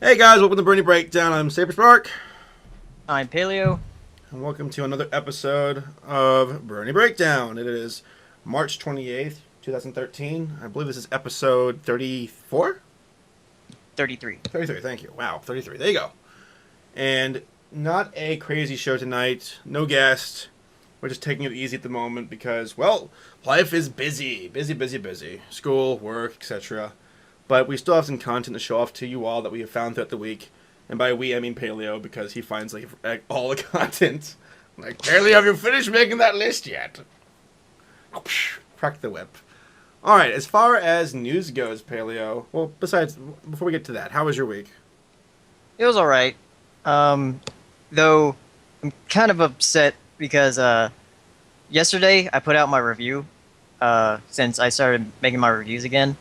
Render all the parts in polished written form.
Hey guys, welcome to Brony Breakdown. I'm Saberspark. I'm Paleo. And welcome to another episode of Brony Breakdown. It is March 28th, 2013. I believe this is episode 34? 33. 33, thank you. Wow, 33. There you go. And not a crazy show tonight. No guest. We're just taking it easy at the moment because, well, life is busy. Busy. School, work, etc. But we still have some content to show off to you all that we have found throughout the week. And by we, I mean Paleo, because he finds like all the content. Like, Paleo, have you finished making that list yet? Crack the whip. Alright, as far as news goes, Paleo, well, besides, before we get to that, how was your week? It was alright. Though, I'm kind of upset because, yesterday I put out my review, since I started making my reviews again.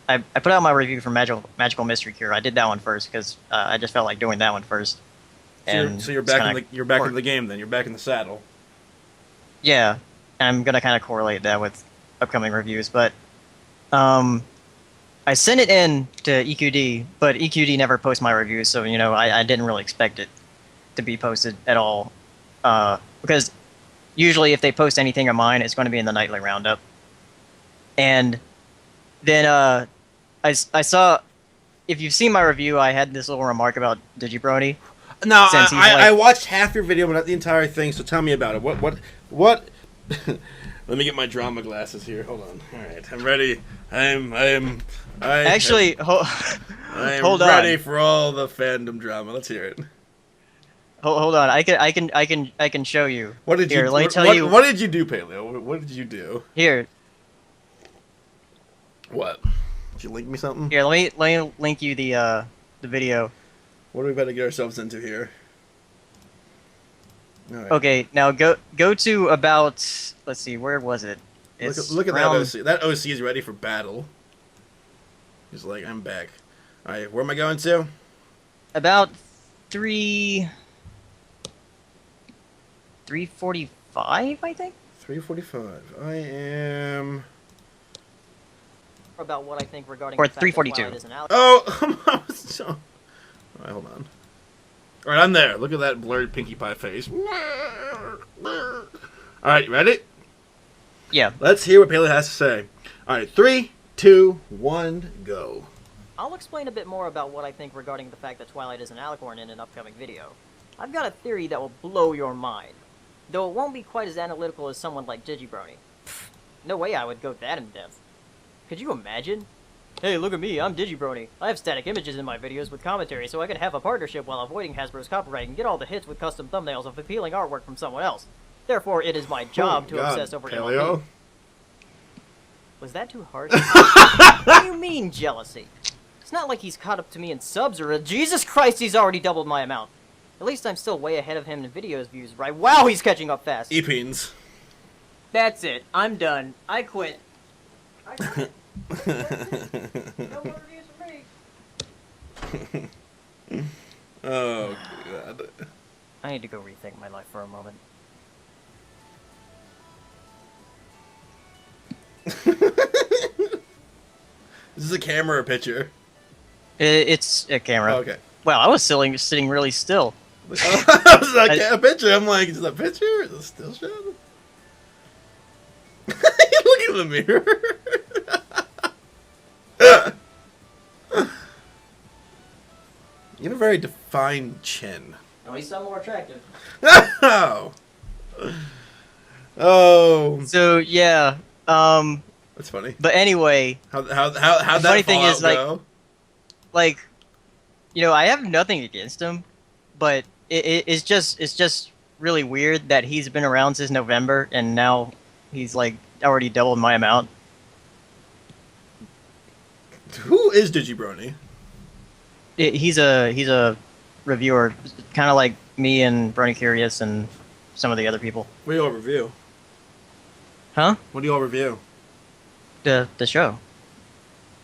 I put out my review for Magical Mystery Cure. I did that one first because I just felt like doing that one first. So you're back in the game then. You're back in the saddle. Yeah, I'm gonna kind of correlate that with upcoming reviews, but I sent it in to EQD, but EQD never posts my reviews, so I didn't really expect it to be posted at all, because usually if they post anything of mine, it's going to be in the nightly roundup. And then I saw, if you've seen my review, I had this little remark about Brony. No, I watched half your video, but not the entire thing. So tell me about it. What? Let me get my drama glasses here. Hold on. All right, I'm ready. I'm hold on. Ready for all the fandom drama. Let's hear it. Hold on. I can show you. What did here, you? Let me tell you. What did you do, Paleo? What did you do? Here. What? Did you link me something? Here, let me link you the video. What are we about to get ourselves into here? All right. Okay, now go to about. Let's see, where was it? Look at that OC. That OC is ready for battle. He's like, I'm back. All right, where am I going to? About 3:45, I think. 3:45. I am. About what I think regarding. Or 3:42. Oh, all right, hold on. All right, I'm there. Look at that blurred Pinkie Pie face. All right, you ready? Yeah. Let's hear what Paleo has to say. All right, 3, 2, 1, go. I'll explain a bit more about what I think regarding the fact that Twilight is an alicorn in an upcoming video. I've got a theory that will blow your mind, though it won't be quite as analytical as someone like Brony. No way I would go that in depth. Could you imagine? Hey, look at me, I'm Brony. I have static images in my videos with commentary so I can have a partnership while avoiding Hasbro's copyright and get all the hits with custom thumbnails of appealing artwork from someone else. Therefore, it is my job to obsess over Paleo? MLP. Was that too harsh? What do you mean, jealousy? It's not like he's caught up to me in subs or Jesus Christ, he's already doubled my amount. At least I'm still way ahead of him in videos views, right? Wow, he's catching up fast. E-Peens. That's it. I'm done. I quit. I quit. No more reviews for me. Oh, God. I need to go rethink my life for a moment. Is this a camera or a picture? It's a camera. Oh, okay. Wow, I was sitting really still. I was like, a picture. I'm like, is that a picture? Is it a still shot? Look in the mirror. You have a very defined chin. At least I'm more attractive. Oh. Oh. So yeah, That's funny. but anyway, How'd that funny thing fallout is, go? like, I have nothing against him, but it's just really weird that he's been around since November and now he's like already doubled my amount. Who is Brony? He's a reviewer, kind of like me and Brony Curious and some of the other people. What do you all review? Huh? What do you all review? The show.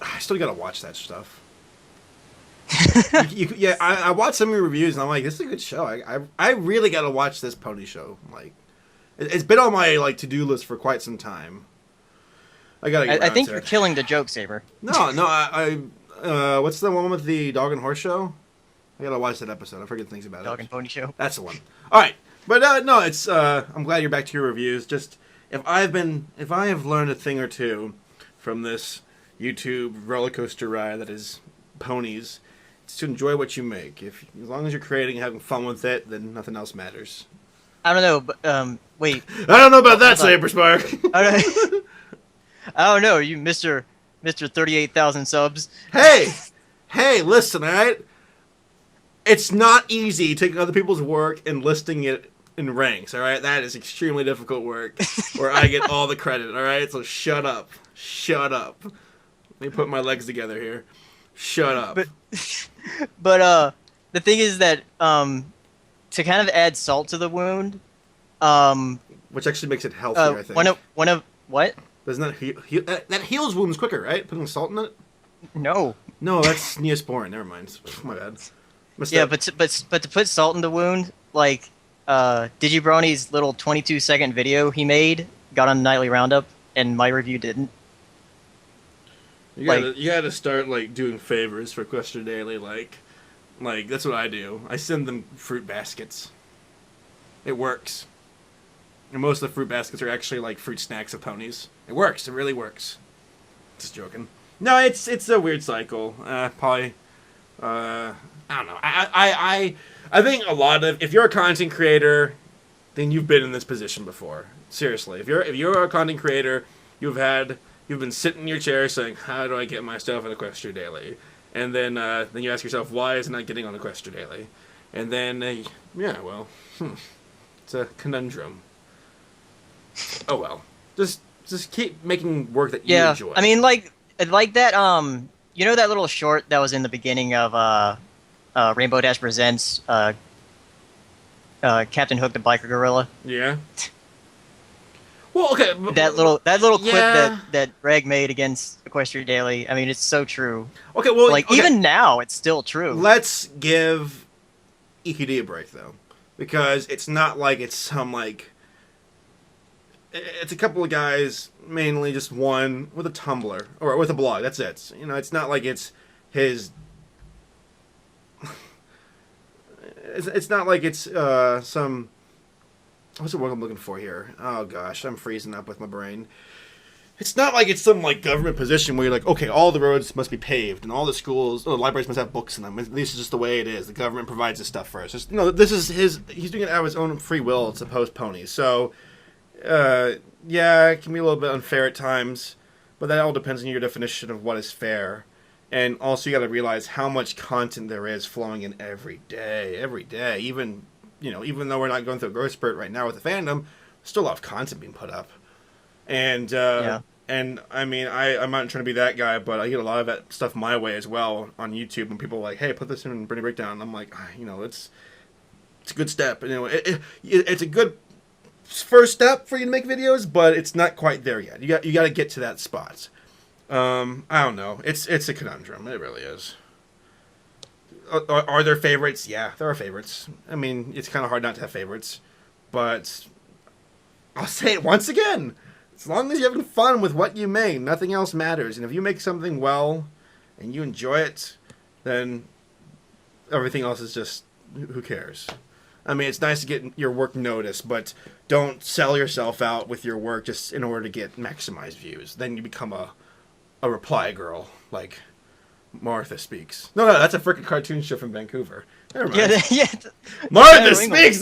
I still gotta watch that stuff. Yeah, I watched some of your reviews and I'm like, this is a good show. I really gotta watch this pony show. Like, it's been on my to-do list for quite some time. I gotta get I think to you're it. killing the joke, Saber. No, what's the one with the dog and horse show? I gotta watch that episode. I forget things about Dog it. and Pony Show. That's the one. All right, but no, it's. I'm glad you're back to your reviews. Just if I have learned a thing or two from this YouTube roller coaster ride that is ponies, it's to enjoy what you make. As long as you're creating and having fun with it, then nothing else matters. I don't know, but wait. I don't know about that, Saberspark. I don't know. You, Mr. 38,000 subs. Hey, listen, all right? It's not easy taking other people's work and listing it in ranks, all right? That is extremely difficult work where I get all the credit, all right? So shut up. Shut up. Let me put my legs together here. Shut up. But the thing is that to kind of add salt to the wound, which actually makes it healthier, I think. One of what? Doesn't that that heals wounds quicker, right? Putting salt in it? No. No, that's Neosporin. Never mind. My bad. Yeah, but to put salt in the wound, like Brony's little 22-second video he made got on the Nightly Roundup, and my review didn't. You gotta start like doing favors for Question Daily, like that's what I do. I send them fruit baskets. It works. And most of the fruit baskets are actually like fruit snacks of ponies. It works. It really works. Just joking. No, it's a weird cycle. Probably. I don't know. I think a lot of, if you're a content creator, then you've been in this position before. Seriously, if you're a content creator, you've been sitting in your chair saying, "How do I get my stuff on Equestria Daily?" And then you ask yourself, "Why is it not getting on Equestria Daily?" And then it's a conundrum. Oh well, just keep making work that you enjoy. I mean, like that. You know that little short that was in the beginning of Rainbow Dash Presents Captain Hook the Biker Gorilla. Yeah. Well, okay. That little clip that Greg made against Equestria Daily. I mean, it's so true. Okay, well, even now, it's still true. Let's give EQD a break though, because it's not like it's some like. It's a couple of guys, mainly just one with a Tumblr or with a blog. That's it. You know, it's not like it's his. It's not like it's some. What's the word I'm looking for here? Oh gosh, I'm freezing up with my brain. It's not like it's some like government position where you're like, okay, all the roads must be paved and all the schools, or the libraries must have books in them. This is just the way it is. The government provides this stuff for us. Just, this is his. He's doing it out of his own free will to post ponies. So. Yeah, it can be a little bit unfair at times, but that all depends on your definition of what is fair. And also, you got to realize how much content there is flowing in every day. Even though we're not going through a growth spurt right now with the fandom, still a lot of content being put up. And and I mean, I'm not trying to be that guy, but I get a lot of that stuff my way as well on YouTube. When people are like, "Hey, put this in Brony Breakdown," I'm like, it's a good step. It's a good first step for you to make videos, but it's not quite there yet. You got to get to that spot. I don't know. It's a conundrum. It really is. Are there favorites? Yeah, there are favorites. I mean, it's kind of hard not to have favorites, but I'll say it once again. As long as you're having fun with what you make, nothing else matters. And if you make something well and you enjoy it, then everything else is just, who cares? I mean, it's nice to get your work noticed, but don't sell yourself out with your work just in order to get maximized views. Then you become a reply girl, like Martha Speaks. No, that's a freaking cartoon show from Vancouver. Never mind. Yeah. Martha Speaks!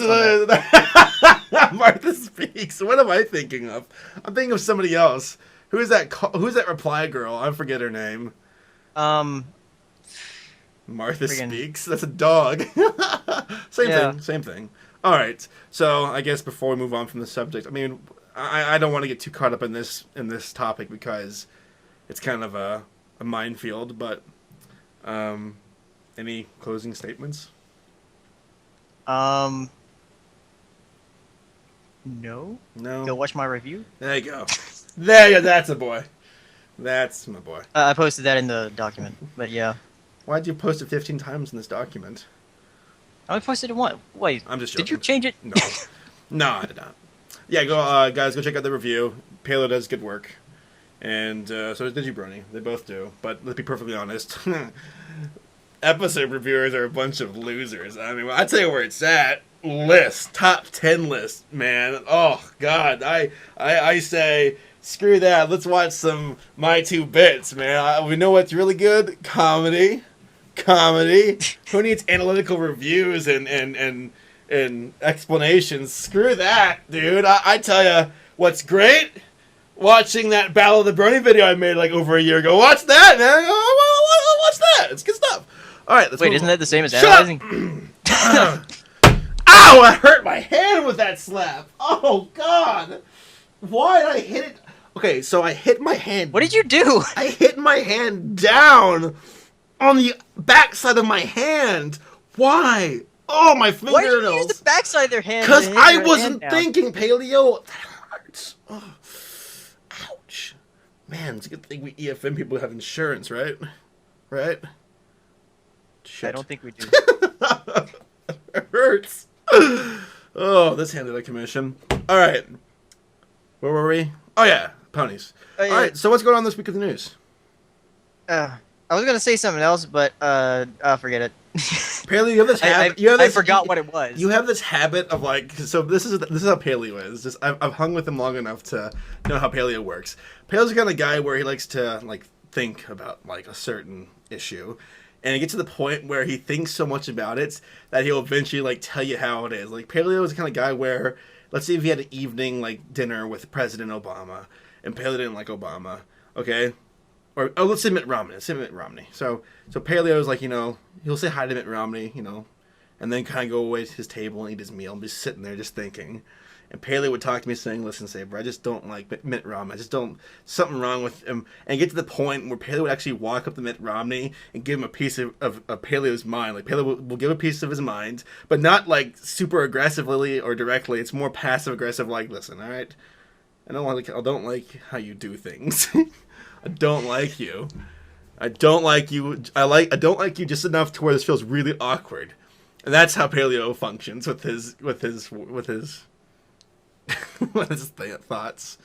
Martha Speaks. What am I thinking of? I'm thinking of somebody else. Who's that reply girl? I forget her name. Martha Speaks? That's a dog. Same thing. All right. So I guess before we move on from the subject, I mean, I don't want to get too caught up in this topic because it's kind of a minefield. But any closing statements? No. Go watch my review. There you go. There you go. That's a boy. That's my boy. I posted that in the document, but yeah. Why'd you post it 15 times in this document? I only posted it once. Wait, I'm just joking. Did you change it? No, I did not. Yeah, guys, go check out the review. Paleo does good work. And so does Brony. They both do. But let's be perfectly honest. episode reviewers are a bunch of losers. I mean, I tell you where it's at. Top 10 list, man. Oh God, I say screw that. Let's watch some My Two Bits, man. We know what's really good: comedy. Who needs analytical reviews and explanations? Screw that, dude. I tell you, what's great? Watching that Battle of the Brony video I made like over a year ago. Watch that, man. Watch that. It's good stuff. All right. Let's Wait, isn't that the same as Shut analyzing? Ow! I hurt my hand with that slap. Oh God! Why did I hit it? Okay, so I hit my hand. What did you do? I hit my hand down on the backside of my hand. Why? Oh, my fingernails. Why did you use the backside of their hand? Because I your wasn't hand down? thinking, Paleo. That hurts. Oh. Ouch. Man, it's a good thing we EFM people have insurance, right? Right? Shit. I don't think we do. It hurts. Oh, this handed a commission. All right. Where were we? Oh, yeah. Ponies. Oh, yeah. All right. So what's going on this week of the news? I was going to say something else, but I'll forget it. Paleo, you have this habit. I forgot what it was. You have this habit of like, so this is how Paleo is. Just I've hung with him long enough to know how Paleo works. Paleo's the kind of guy where he likes to like think about like a certain issue, and it gets to the point where he thinks so much about it that he'll eventually like tell you how it is. Like Paleo is the kind of guy where, let's say if he had an evening like dinner with President Obama, and Paleo didn't like Obama, okay? Or let's say Mitt Romney. So Paleo is like, he'll say hi to Mitt Romney, and then kind of go away to his table and eat his meal and be sitting there just thinking. And Paleo would talk to me saying, "Listen, Saber, I just don't like Mitt Romney. I just don't, something wrong with him." And get to the point where Paleo would actually walk up to Mitt Romney and give him a piece of Paleo's mind. Like Paleo will give a piece of his mind, but not like super aggressively or directly. It's more passive aggressive. Like, listen, all right, I don't like how you do things. I don't like you. I don't like you. I don't like you just enough to where this feels really awkward, and that's how Paleo functions with his thoughts.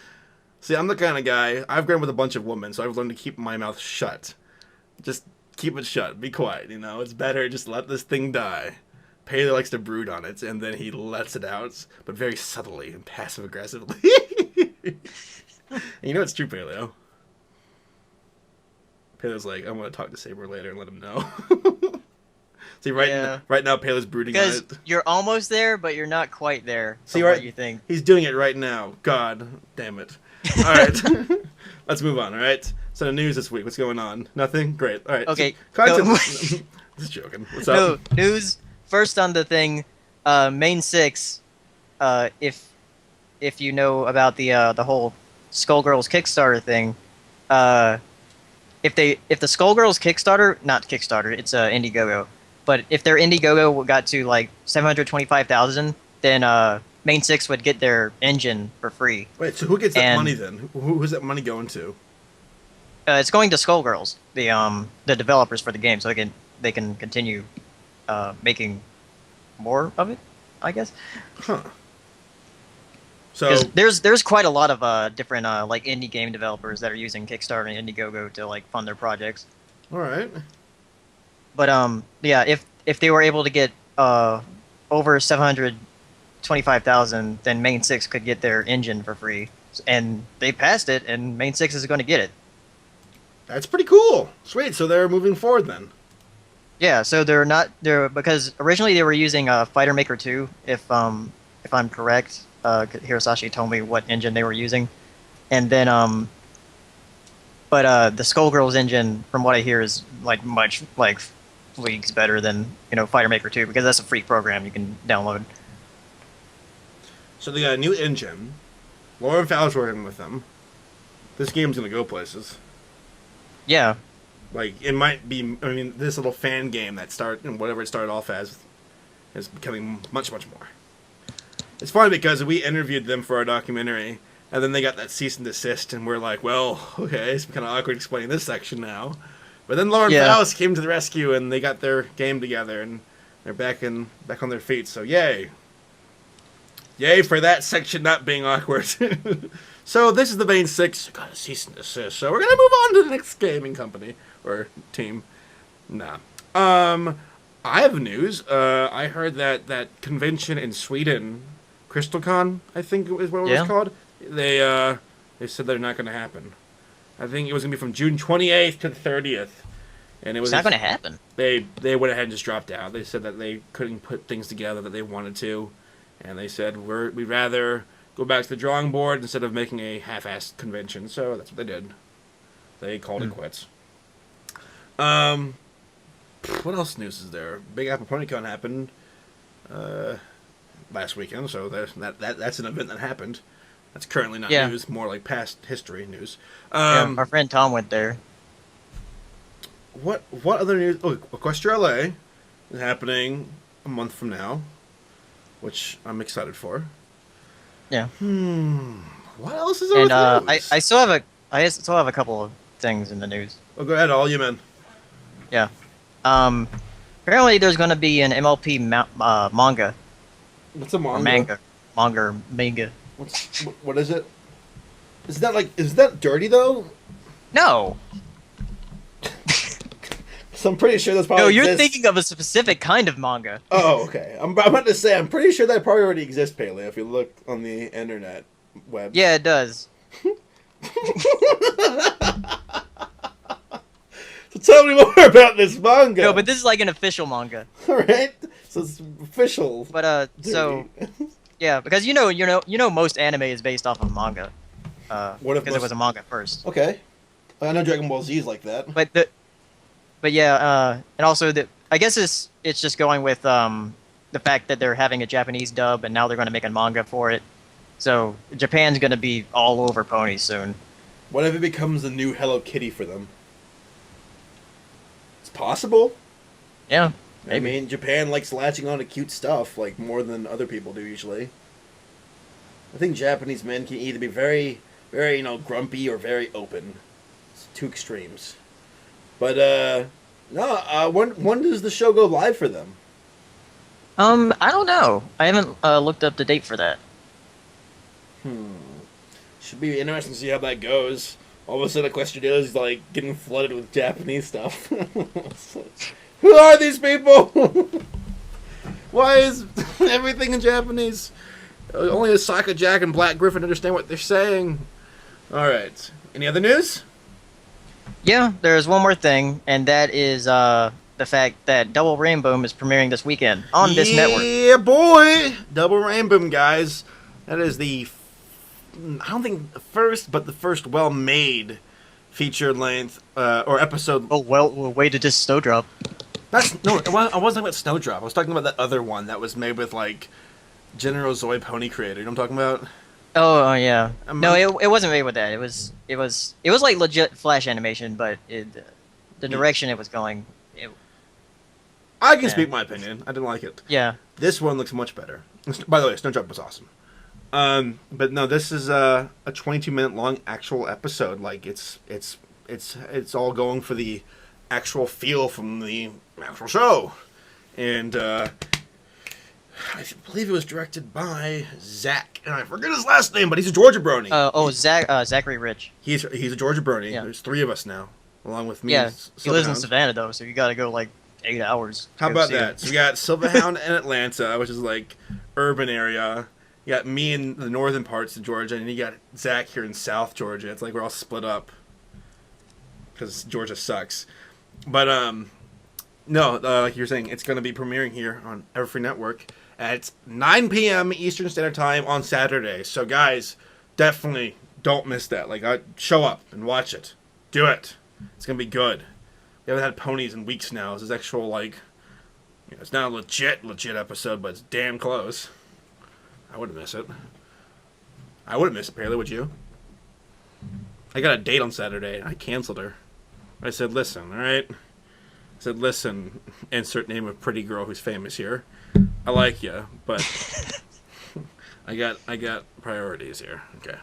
See, I'm the kind of guy. I've grown with a bunch of women, so I've learned to keep my mouth shut. Just keep it shut. Be quiet. It's better. Just let this thing die. Paleo likes to brood on it, and then he lets it out, but very subtly and passive aggressively. And it's true, Paleo. Paleo's like, I want to talk to Saber later and let him know. See, right now, Paleo's brooding on it. Because you're almost there, but you're not quite there. See, what you think. He's doing it right now. God damn it. All right. Let's move on, all right? So the news this week, what's going on? Nothing? Great. All right. Okay. Just joking. What's up? No, news. First on the thing, Main 6, if you know about the whole Skullgirls Kickstarter thing, if the Skullgirls Kickstarter, not Kickstarter, it's Indiegogo, but if their Indiegogo got to like 725,000, then Main 6 would get their engine for free. Wait, so who gets that money then? Who's that money going to? It's going to Skullgirls, the developers for the game, so they can continue making more of it, I guess. Huh. So there's quite a lot of different like indie game developers that are using Kickstarter and Indiegogo to like fund their projects. All right. But yeah, if they were able to get over 725,000, then Main 6 could get their engine for free, and they passed it, and Main 6 is going to get it. That's pretty cool. Sweet. So they're moving forward then. Yeah. So they're because originally they were using Fighter Maker 2, if I'm correct. Hirosashi told me what engine they were using, and then but the Skullgirls engine, from what I hear, is like much like leagues better than Fighter Maker 2, because that's a free program you can download. So they got a new engine. Lauren Fowler's working with them. This game's gonna go places. Yeah. Like it might be. I mean, this little fan game that whatever it started off as, is becoming much more. It's funny because we interviewed them for our documentary, and then they got that cease and desist, and we're like, well, okay, it's kind of awkward explaining this section now. But then Lauren Faust came to the rescue, and they got their game together, and they're back on their feet, so yay. Yay for that section not being awkward. So this is the Main 6, got a cease and desist, so we're going to move on to the next gaming company, or team. Nah. I have news. I heard that convention in Sweden, CrystalCon, I think is what it was called. They said they're not going to happen. I think it was going to be from June 28th to the 30th. And It's not going to happen. They went ahead and just dropped out. They said that they couldn't put things together that they wanted to. And they said, we'd rather go back to the drawing board instead of making a half-assed convention. So that's what they did. They called it quits. What else news is there? Big Apple PonyCon happened last weekend, so that's an event that happened. That's currently not news, more like past history news. Our friend Tom went there. What other news? Oh, Equestria LA is happening a month from now, which I'm excited for. Yeah. What else is there? And I still have a couple of things in the news. Oh, go ahead, all you men. Yeah. Apparently there's going to be an MLP manga. What's a manga? Manga. What is it? Is that dirty though? No. So I'm pretty sure that's probably. No, you're thinking of a specific kind of manga. Oh, okay. I'm about to say I'm pretty sure that probably already exists, Paleo. If you look on the internet web. Yeah, it does. So tell me more about this manga. No, but this is like an official manga. All right. So it's official. But so yeah, because you know most anime is based off of manga. What if because it was a manga first. Okay. I know Dragon Ball Z is like that. But yeah, and also I guess it's just going with the fact that they're having a Japanese dub and now they're going to make a manga for it. So Japan's going to be all over ponies soon. What if it becomes the new Hello Kitty for them? It's possible. Yeah, maybe. I mean, Japan likes latching on to cute stuff like more than other people do usually. I think Japanese men can either be very, very, grumpy or very open. It's two extremes. But no. When does the show go live for them? I don't know. I haven't looked up the date for that. Should be interesting to see how that goes. All of a sudden, Equestria is like getting flooded with Japanese stuff. Who are these people? Why is everything in Japanese? Only Osaka Jack and Black Griffin understand what they're saying. All right. Any other news? Yeah, there's one more thing, and that is the fact that Double Rainbow is premiering this weekend on this network. Yeah, boy! Double Rainbow, guys. That is I don't think the first, but the first well-made feature-length or episode. Oh, well, way to just Snowdrop. I wasn't talking about Snowdrop. I was talking about that other one that was made with, like, General Zoe Pony Creator. You know what I'm talking about? Oh, yeah. No, it wasn't made with that. It was like legit Flash animation, but the direction it was going. I can speak my opinion. I didn't like it. Yeah. This one looks much better. By the way, Snowdrop was awesome. But no, this is a 22-minute long actual episode. Like it's all going for the actual feel from the actual show, and I believe it was directed by Zach. And I forget his last name, but he's a Georgia Brony. Zachary Rich. He's a Georgia Brony. Yeah. There's 3 of us now, along with me. Yeah, he lives in Savannah though, so you got to go like 8 hours. How about that? So we got Silverhound in Atlanta, which is like urban area. You got me in the northern parts of Georgia, and you got Zach here in South Georgia. It's like we're all split up because Georgia sucks. But no, like you're saying, it's going to be premiering here on Everfree Network at 9 p.m. Eastern Standard Time on Saturday. So guys, definitely don't miss that. Like, show up and watch it. Do it. It's going to be good. We haven't had ponies in weeks now. This is actual, like, it's not a legit episode, but it's damn close. I wouldn't miss it. I wouldn't miss it, Paleo, would you? I got a date on Saturday. I canceled her. I said, listen, all right? I said, listen, insert name of pretty girl who's famous here. I like you, but I got priorities here. Okay.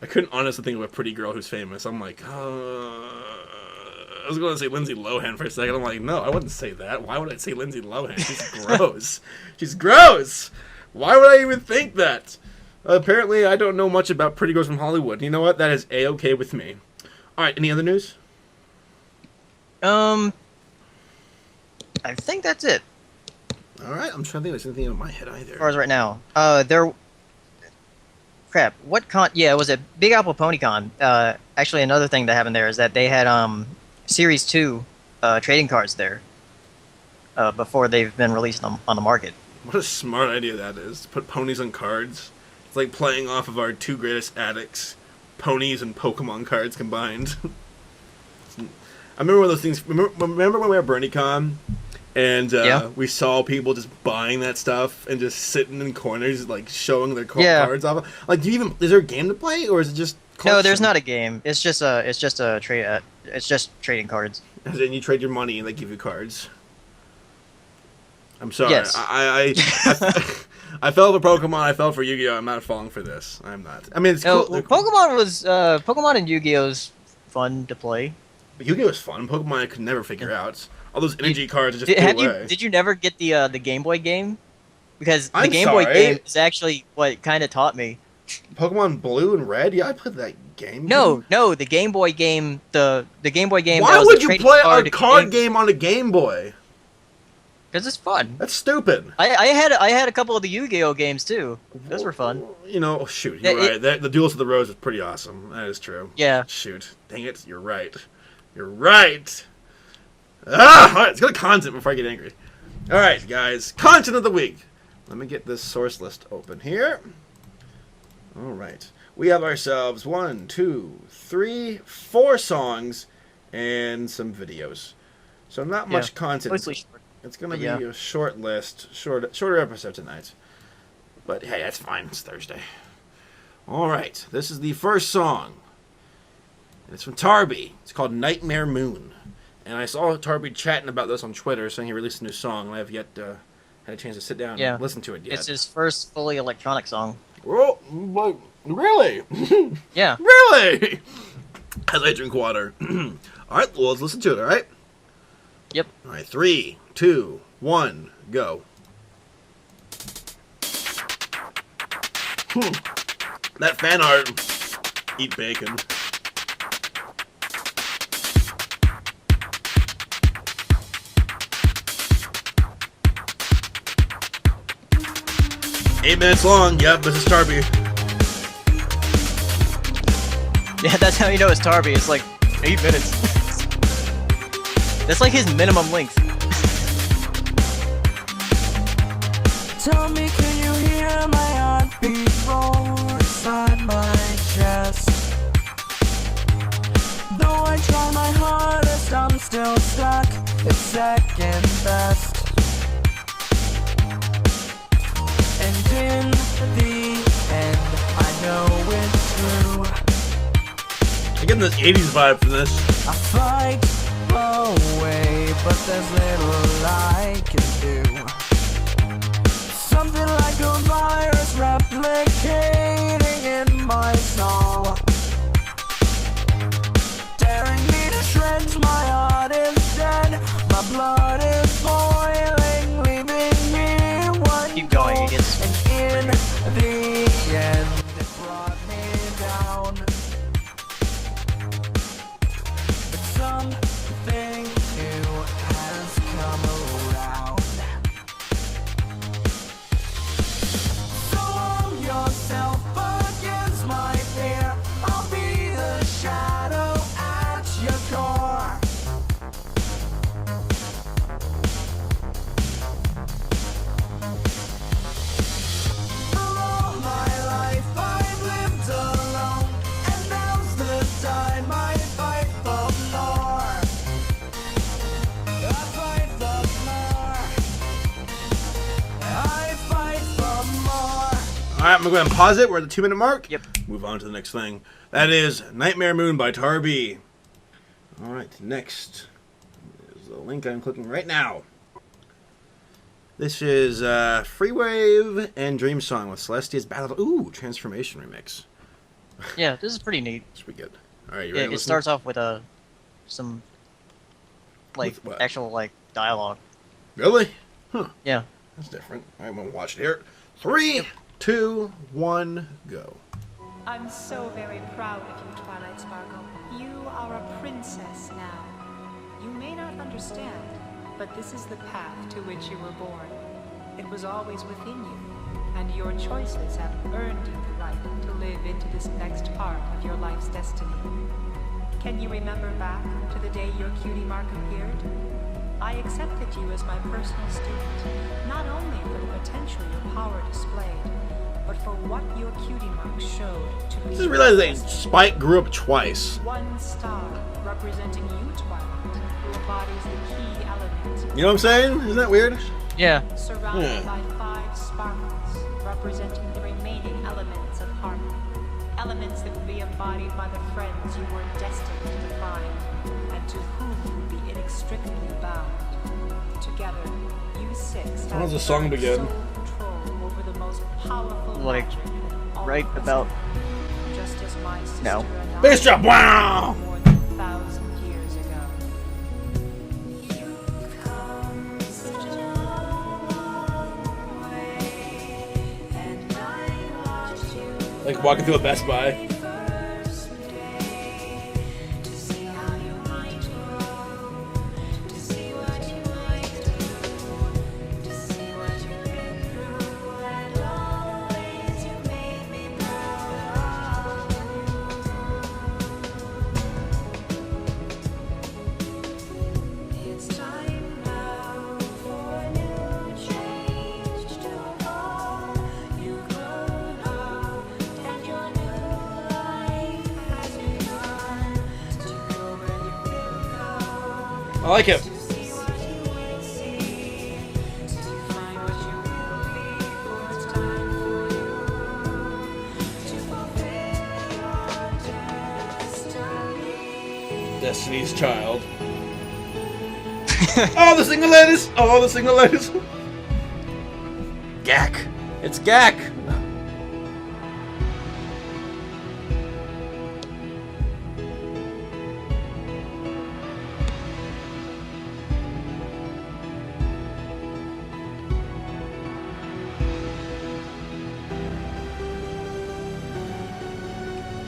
I couldn't honestly think of a pretty girl who's famous. I'm like, I was going to say Lindsay Lohan for a second. I'm like, no, I wouldn't say that. Why would I say Lindsay Lohan? She's gross. She's gross. Why would I even think that? Apparently, I don't know much about pretty girls from Hollywood. You know what? That is A-okay with me. All right, any other news? I think that's it. All right, I'm trying to think if there's anything in my head either. As far as right now. Crap. Yeah, it was a Big Apple PonyCon. Actually, another thing that happened there is that they had Series 2 trading cards there before they've been released on the market. What a smart idea that is, to put ponies on cards. It's like playing off of our two greatest addicts, ponies and Pokemon cards combined. I remember one of those things, remember when we were at BronyCon, and we saw people just buying that stuff and just sitting in corners, like, showing their cards off. Like, is there a game to play, or is it just collection? No, there's not a game. It's just trading cards. And then you trade your money and they give you cards. I'm sorry. Yes. I fell for Pokemon. I fell for Yu-Gi-Oh. I'm not falling for this. I'm not. I mean, it's cool. Pokemon and Yu-Gi-Oh's fun to play. But Yu-Gi-Oh is fun. Pokemon I could never figure out. All those energy cards are just away. Did you never get the Game Boy game? Because the Game Boy game is actually what kind of taught me. Pokemon Blue and Red? Yeah, I played that game. No, the Game Boy game. The Game Boy game. Why would you play a card game on a Game Boy? Because it's fun. That's stupid. I had a couple of the Yu-Gi-Oh games too. Those were fun. You know, shoot, you're right. The Duels of the Rose is pretty awesome. That is true. Yeah. Shoot, dang it, you're right. You're right. Ah, all right, let's go to content before I get angry. All right, guys, content of the week. Let me get this source list open here. All right, we have ourselves 1, 2, 3, 4 songs and some videos. So not much content. Mostly short. It's going to be a short list, shorter episode tonight. But hey, that's fine. It's Thursday. All right, this is the first song. And it's from Tarby. It's called Nightmare Moon. And I saw Tarby chatting about this on Twitter, saying he released a new song. And I have yet had a chance to sit down and listen to it yet. It's his first fully electronic song. Oh, but really? Yeah. Really? As I drink water. All right, well, let's listen to it, all right? Yep. All right, 3, 2, 1, go. That fan art. Eat bacon. Eight minutes long. Yep, this is Tarby. Yeah, that's how you know it's Tarby. It's like 8 minutes. That's like his minimum length. Tell me, can you hear my heartbeat roar inside my chest? Though I try my hardest, I'm still stuck at second best. And in the end, I know it's true. I'm getting this 80s vibe from this. I fight away, but there's little I can do. Something like a virus replicating in my soul, tearing me to shreds. My heart is dead, my blood is boiling, leaving me one. Keep going, it gets. And in the end, it brought me down. But something new has come around. So arm yourself against my fear. I'll be the shadow at your core. For all my life I've lived alone, and now's the time I fight for more. I fight for more. I fight for more. All right, I'm going to go ahead and pause it. We're at the 2-minute mark. Yep. Move on to the next thing. That is Nightmare Moon by Tarby. All right, next is the link I'm clicking right now. This is Freewave and Dream Song with Celestia's Battle. Ooh, Transformation Remix. Yeah, this is pretty neat. That's pretty good. All right, you Yeah, ready to it listen? starts off with some like With what? actual like dialogue. Really? Huh. Yeah. That's different. All right, I'm going to watch it here. 3, 2, 1, go. I'm so very proud of you, Twilight Sparkle. You are a princess now. You may not understand, But this is the path to which you were born. It was always within you, and your choices have earned you the right to live into this next part of your life's destiny. Can you remember back to the day your cutie mark appeared? I accepted you as my personal student, not only for the potential your power displayed, but for what your cutie mark showed to be. I just realized that Spike grew up twice. One star representing you, Twilight, who embodies the key element. You know what I'm saying? Isn't that weird? Yeah. Surrounded by 5 sparkles, representing the remaining elements of harmony. Elements that would be embodied by the friends you were destined to find, and to whom you would be inextricably bound. Together, you 6 How does the song begin? sole control over the most powerful Like, magic in all right of about just as my sister now. and I Bass drop! Wow! more than 1,000 years ago. Like walking through a Best Buy. I like it. Destiny's Child. Oh, the single ladies! Oh, the single ladies! Gak! It's Gak!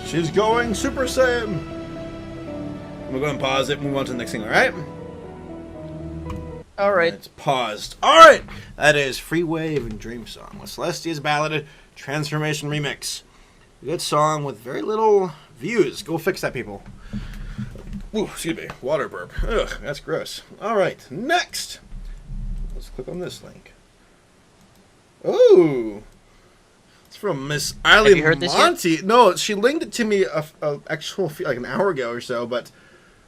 She's going Super Saiyan! I'm gonna go ahead and pause it and move on to the next thing, alright? Alright. It's paused. Alright! That is Free Wave and Dream Song with Celestia's Ballad Transformation Remix. A good song with very little views. Go fix that, people. Ooh, excuse me. Water burp. Ugh, that's gross. Alright, next! Let's click on this link. Ooh! It's from Miss Have Eileen you heard this Monty. Yet? No, she linked it to me like an hour ago or so, but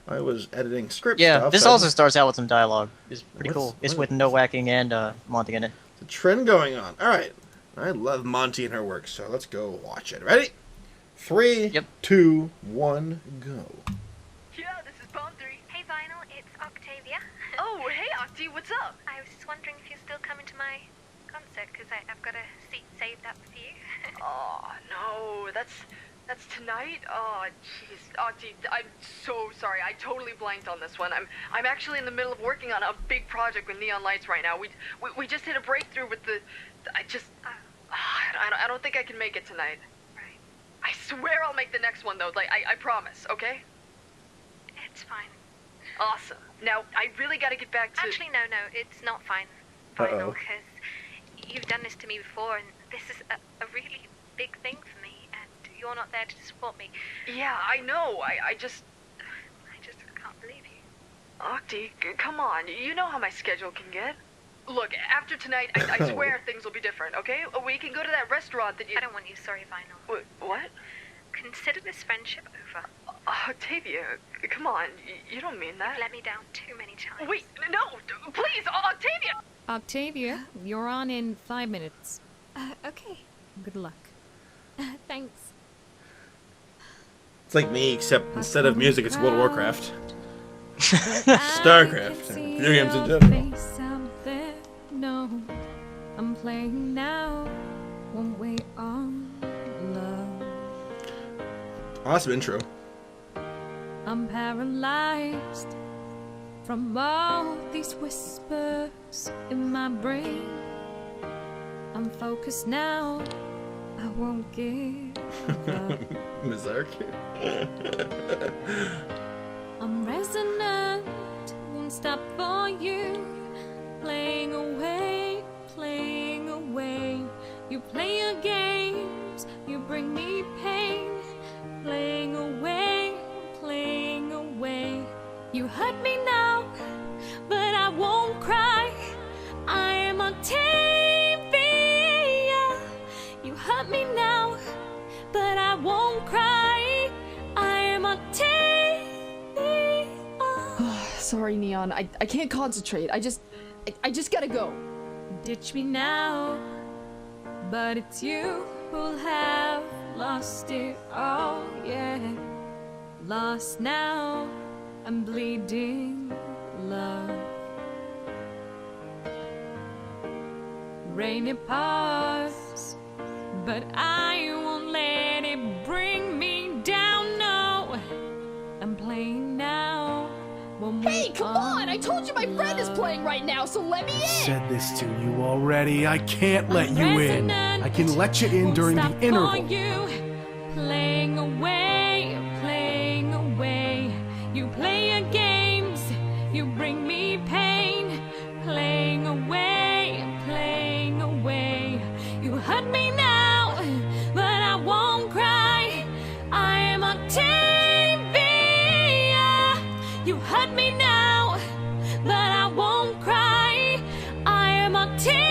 I was editing script Yeah, stuff. this so also starts out with some dialogue. It's pretty What's- cool. It's what? with no whacking and Monty in it. There's a trend going on. Alright. I love Monty and her work, so let's go watch it. Ready? 3, Yep. 2, 1, go. Yeah, this is Palm 3. Hey Vinyl, it's Octavia. Oh, hey, Octi, what's up? I was just wondering if you're still coming to my concert, because I've got a seat saved up for you. Oh, no, that's tonight? Oh, jeez. Octi, I'm so sorry. I totally blanked on this one. I'm actually in the middle of working on a big project with Neon Lights right now. We just hit a breakthrough with the... I don't think I can make it tonight. Right. I swear I'll make the next one, though. Like, I promise, okay? It's fine. Awesome. Now, I really gotta get back to... Actually, no, it's not fine, Uh-oh. Vinyl, because you've done this to me before, and this is a really big thing for me, and you're not there to support me. Yeah, I know. I just can't believe you. Octi, come on. You know how my schedule can get. Look, after tonight, I swear things will be different, okay? We can go to that restaurant that you... I don't want you sorry, Vinyl. What? Consider this friendship over. Octavia, come on. You don't mean that. You've let me down too many times. Wait, no, please, Octavia! Octavia, you're on in 5 minutes. Okay. Good luck. Thanks. It's like me, except instead of music, it's World of Warcraft. StarCraft. and Video games in general. No, I'm playing now. Won't wait on love. Awesome intro. I'm paralyzed from all these whispers in my brain. I'm focused now. I won't give up. Mizark. I'm resonant won't stop for you. Playing away, playing away. You play your games, you bring me pain. Playing away, playing away. You hurt me now, but I won't cry. I am Octavia. You hurt me now, but I won't cry. I am Octavia. Sorry, Neon. I can't concentrate. I just gotta go. Ditch me now, but it's you who'll have lost it all, yeah. Lost now, I'm bleeding love. Rain it pours, but I won't let it bring me down, no. I'm playing now. Hey, come on! I told you my friend is playing right now, so let me in! Said this to you already. I can't let you in. I can let you in during the interval. Playing away, playing away. You play your games, you bring me pain. Playing away, playing away. You hurt me now, but I won't cry. I am Octavia. You hurt me now, but I won't cry. I am Octavia.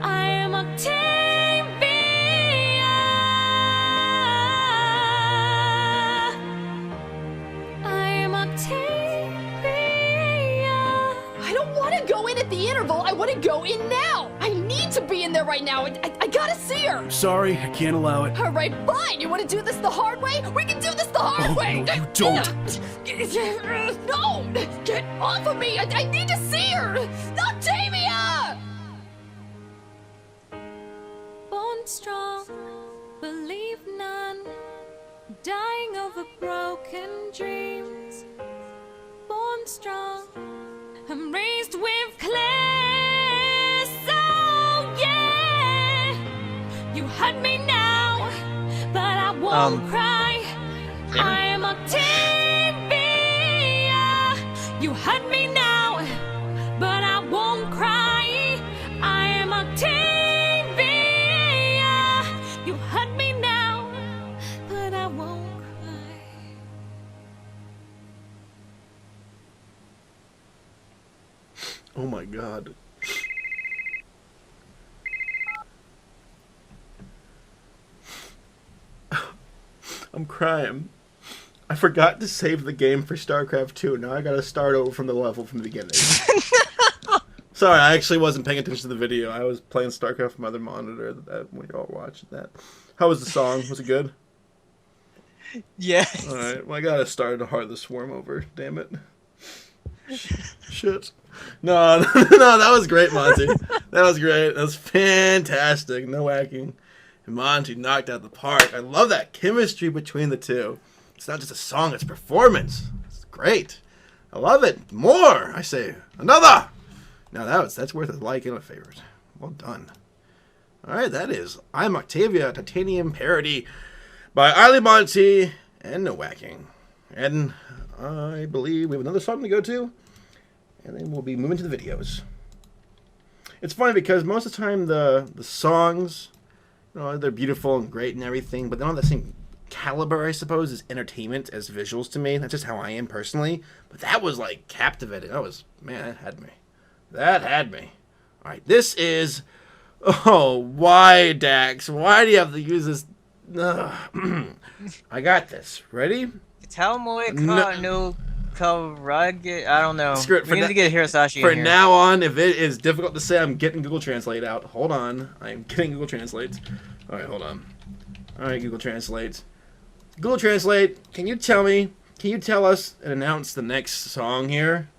I am Octavia. I am Octavia. I don't want to go in at the interval. I want to go in now. I need to be in there right now. I gotta see her. Sorry, I can't allow it. All right, fine. You want to do this the hard way? We can do this the hard way. No, you don't. No, get off of me. I need to see her. Octavia! Born strong, believe none. Dying over broken dreams. Born strong, I'm raised with class. Oh yeah, you hurt me now, but I won't cry. I am Octavia. You hurt me now, but I won't cry. I am Octavia. You hurt me now, but I won't cry. Oh my god. I'm crying. I forgot to save the game for StarCraft 2. Now I gotta start over from the level from the beginning. Sorry, I actually wasn't paying attention to the video. I was playing StarCraft from my other monitor when you all watched that. How was the song? Was it good? Yes. Alright, well I gotta start to Heart of the Swarm over. Damn it. Shit. No, that was great, Monty. That was great. That was fantastic. No whacking. And Monty knocked out the park. I love that chemistry between the two. It's not just a song, it's performance. It's great. I love it. More, I say. Another! Now that's worth a like and a favorite. Well done. Alright, that is I'm Octavia, Titanium Parody by Eiley Monty and No Whacking. And I believe we have another song to go to. And then we'll be moving to the videos. It's funny because most of the time the songs, you know, they're beautiful and great and everything, but they're not the same caliber, I suppose, as entertainment, as visuals to me. That's just how I am personally. But that was like captivating. That was, man, that had me. That had me. Alright, this is, oh, why, Dax? Why do you have to use this? I got this. Ready? Tell Moe no. I don't know. Screw it. We need to get Hirasashi For in here. now on, if it is difficult to say, I'm getting Google Translate out. Hold on. I'm getting Google Translate. Alright, hold on. Alright, Google Translate. Google Translate, can you tell us and announce the next song here?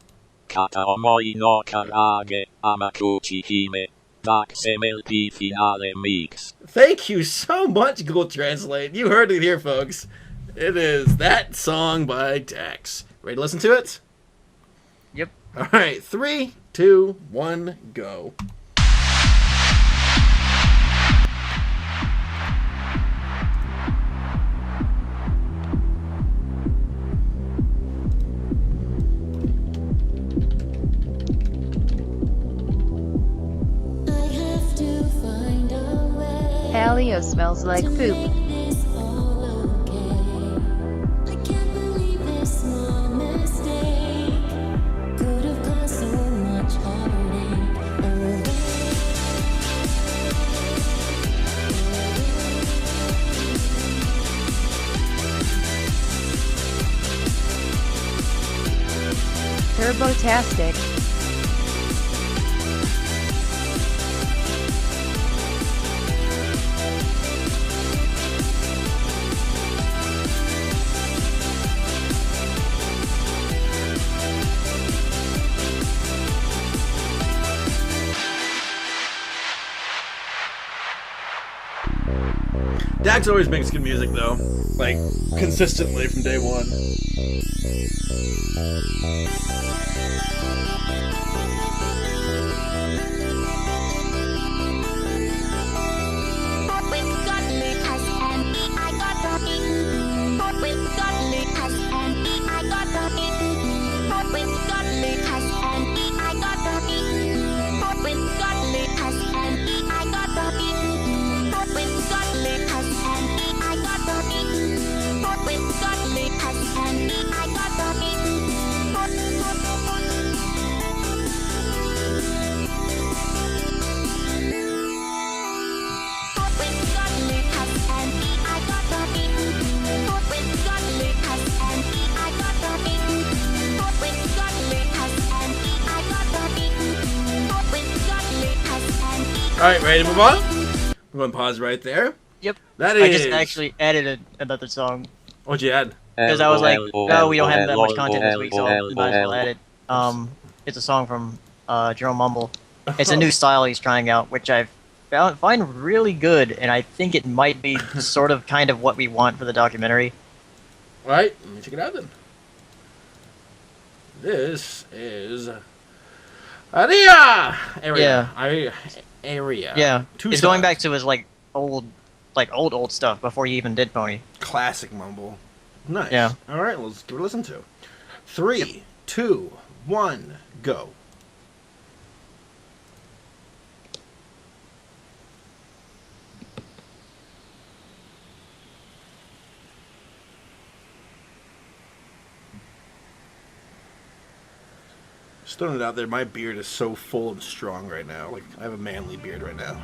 Kata omoi no karage, amakuchi hime, Dax MLP finale mix. Thank you so much, Google Translate. You heard it here, folks. It is that song by Dax. Ready to listen to it? Yep. Alright, 3, 2, 1, go. Paleo smells like poop. Turbotastic. Dax always makes good music though, like consistently from day one. Alright, ready to move on? We're going to pause right there. Yep. That I is... just actually added another song. What'd you add? Because I was like, no, we don't have that much content this week, so I might as well add it. It's a song from Jerome Mumble. It's a new style he's trying out, which I find really good, and I think it might be sort of kind of what we want for the documentary. Alright, let me check it out then. This is... Area! Area. Yeah. Two He's going songs. back to his old stuff before he even did Pony. Classic Mumble. Nice. Yeah. Alright, let's give it a listen to. 3, 2, 1, go. Just throwing it out there, my beard is so full and strong right now. Like, I have a manly beard right now.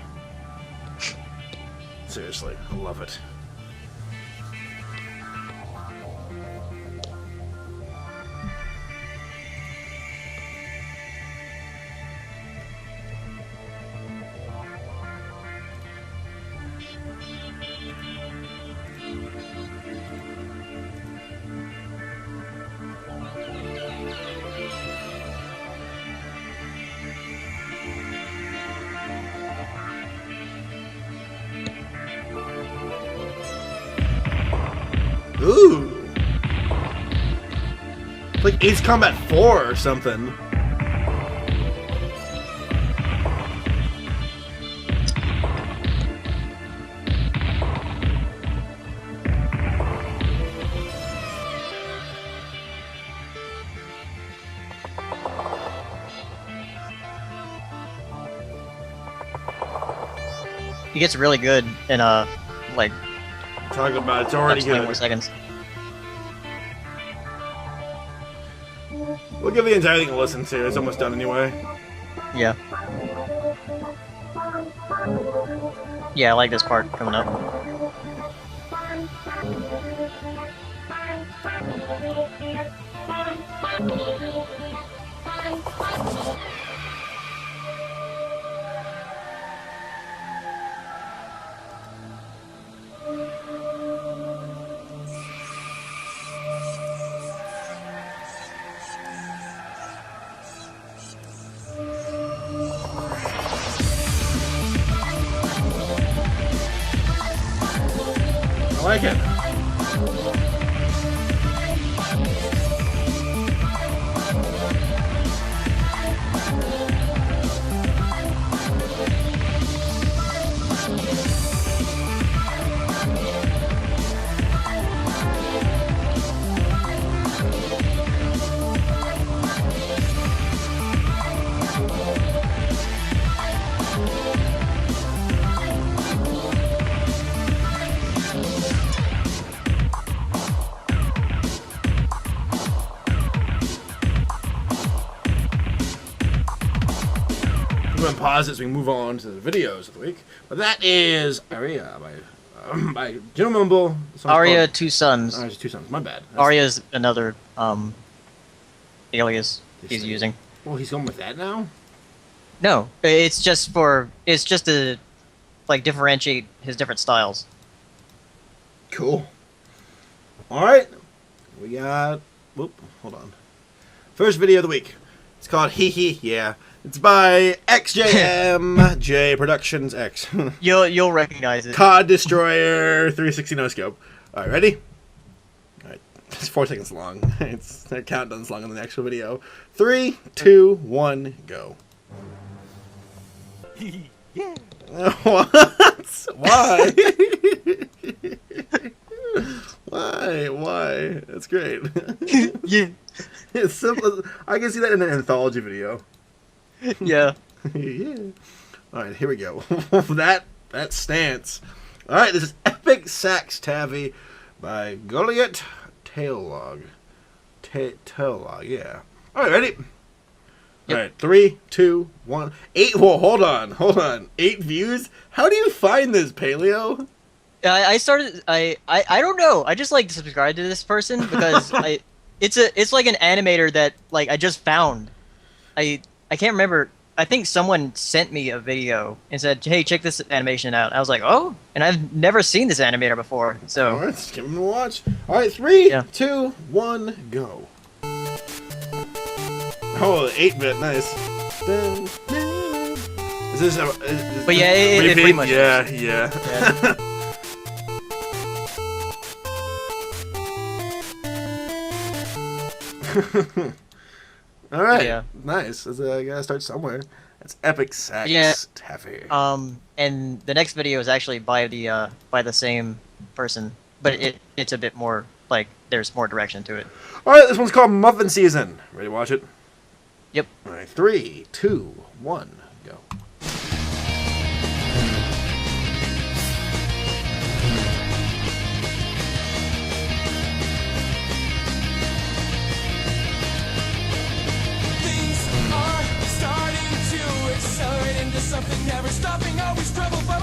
Seriously, I love it. Ooh. It's like Ace Combat 4 or something. He gets really good in like Talking about it's already 20 good. more seconds. We'll give the entire thing a listen to. It's almost done anyway. Yeah. Yeah, I like this part coming up. I like it. pause it so we can move on to the videos of the week. But that is Aria by Jim Mumble. Aria Two Sons. Aria's Two Sons. My bad. Aria's another alias he's using. Well, he's going with that now? No, it's just to like differentiate his different styles. Cool. All right, we got. Whoop, hold on. First video of the week. It's called Hee Hee Yeah. It's by XJM J Productions X. You'll recognize it. COD Destroyer 360 no scope. All right, ready? All right, it's 4 seconds long. Their countdown's longer than the actual video. 3, 2, 1, go. Yeah. What? Why? Why? That's great. Yeah. It's simple. I can see that in an anthology video. Yeah. Yeah. All right, here we go. that stance. All right, this is Epic Sax Tavi by Goliath Taillog. Taillog, yeah. All right, ready? All right, 3, 2, 1. 8. Whoa, hold on. 8 views. How do you find this, Paleo? I started. I don't know. I just like subscribed to this person because it's like an animator that like I just found. I can't remember. I think someone sent me a video and said, "Hey, check this animation out." I was like, "Oh," and I've never seen this animator before. So all right, let's give him a watch. All right, 3, 2, 1, go. Oh, 8-bit, nice. Is this but yeah, it pretty much. Yeah. All right. Yeah. Nice. I gotta start somewhere. That's Epic Sax Taffy. And the next video is actually by the same person, but it's a bit more like there's more direction to it. All right, this one's called Muffin Season. Ready to watch it? Yep. All right, 3, 2, 1, go.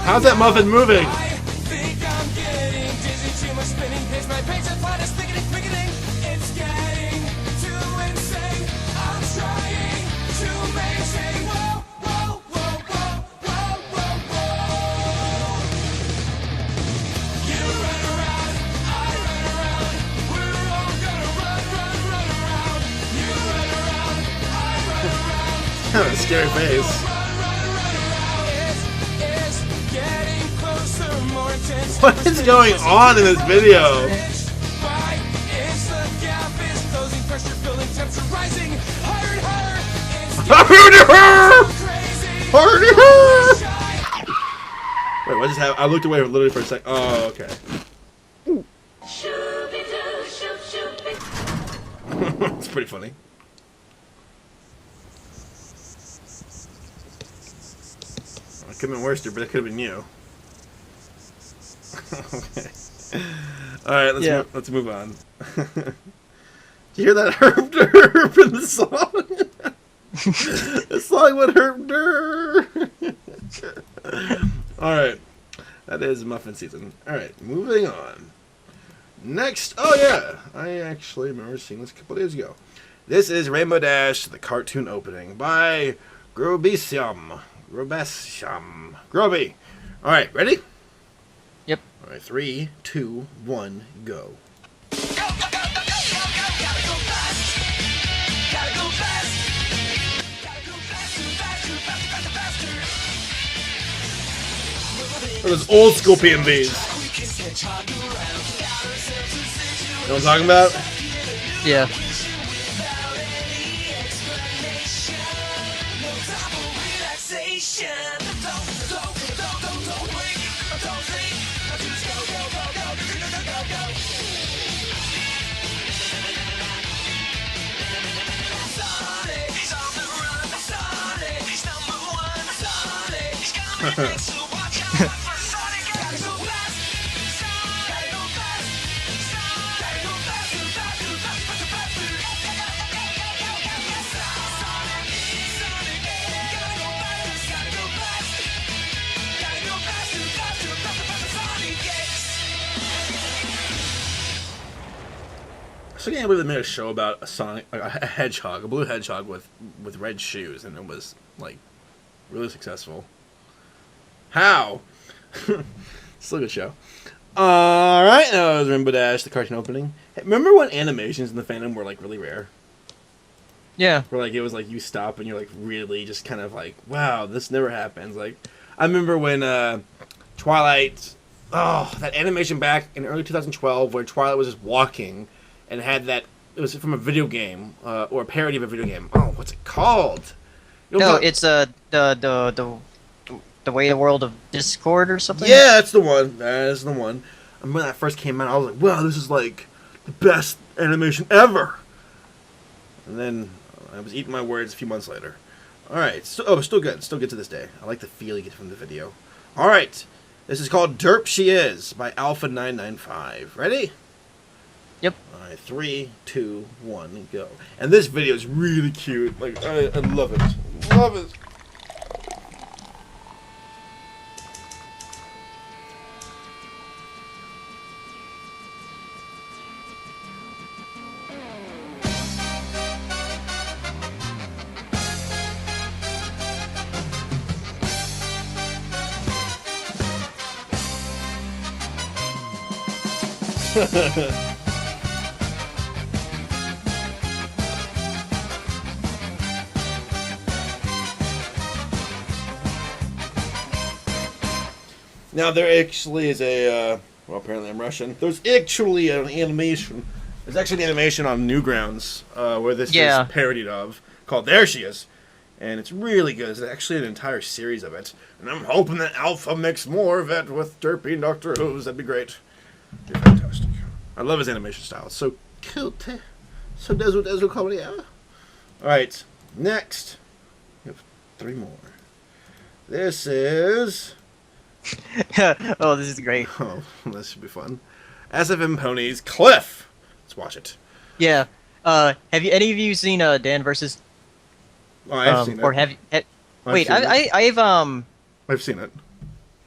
How's that muffin moving? I think I'm getting dizzy, too much spinning, pace my pace and plot is thickening, quickening. It's getting too insane. I'm trying to maintain. Whoa, whoa, whoa, whoa, whoa, whoa, whoa. You run around, I run around. We're all gonna run around. You run around, I run around. Scary face. What is going on in this video? Wait, what just happened? I looked away literally for a sec. Oh, okay. It's pretty funny. It could have been worse, but it could have been you. Okay. All right, let's move on. Did you hear that herp derp in the song? The song went herp derp. All right, that is Muffin Season. All right, moving on. Next, oh yeah, I actually remember seeing this a couple days ago. This is Rainbow Dash, the cartoon opening by Grobisium. Groby. All right, ready? Yep. All right, 3, 2, 1, go. Oh, those old school PMVs. You know what I'm talking about? Yeah. So I can't believe they made a show about a hedgehog, a blue hedgehog with red shoes, and it was like really successful. How? Still a good show. Alright, that was Rainbow Dash, the cartoon opening. Hey, remember when animations in the fandom were like really rare? Yeah. Where like it was like you stop and you're like really just kind of like, wow, this never happens. Like I remember when Twilight, that animation back in early 2012 where Twilight was just walking and had that, it was from a video game, or a parody of a video game. Oh, what's it called? No, it's the way the world of Discord or something. Yeah, that's the one. That is the one. And when that first came out, I was like, wow, this is like the best animation ever. And then I was eating my words a few months later. Alright, still good. Still good to this day. I like the feel you get from the video. Alright, this is called Derp She Is by Alpha995. Ready? Yep. Alright, 3, 2, 1, go. And this video is really cute. Like, I love it. Love it. Now there actually is a well, apparently I'm Russian. There's actually an animation. There's actually an animation on Newgrounds where this is parodied of, called There She Is, and it's really good. There's actually an entire series of it, and I'm hoping that Alpha makes more of it with derpy Doctor Who's. That'd be great. It'd be fantastic. I love his animation style. It's so cute. So desu comedy. Alright, next. We have 3 more. This is... Oh, this is great. Oh, this should be fun. SFM Ponies, Cliff! Let's watch it. Yeah. Have any of you seen Dan versus... Oh, I've seen it. Or have you... Wait, I've seen it.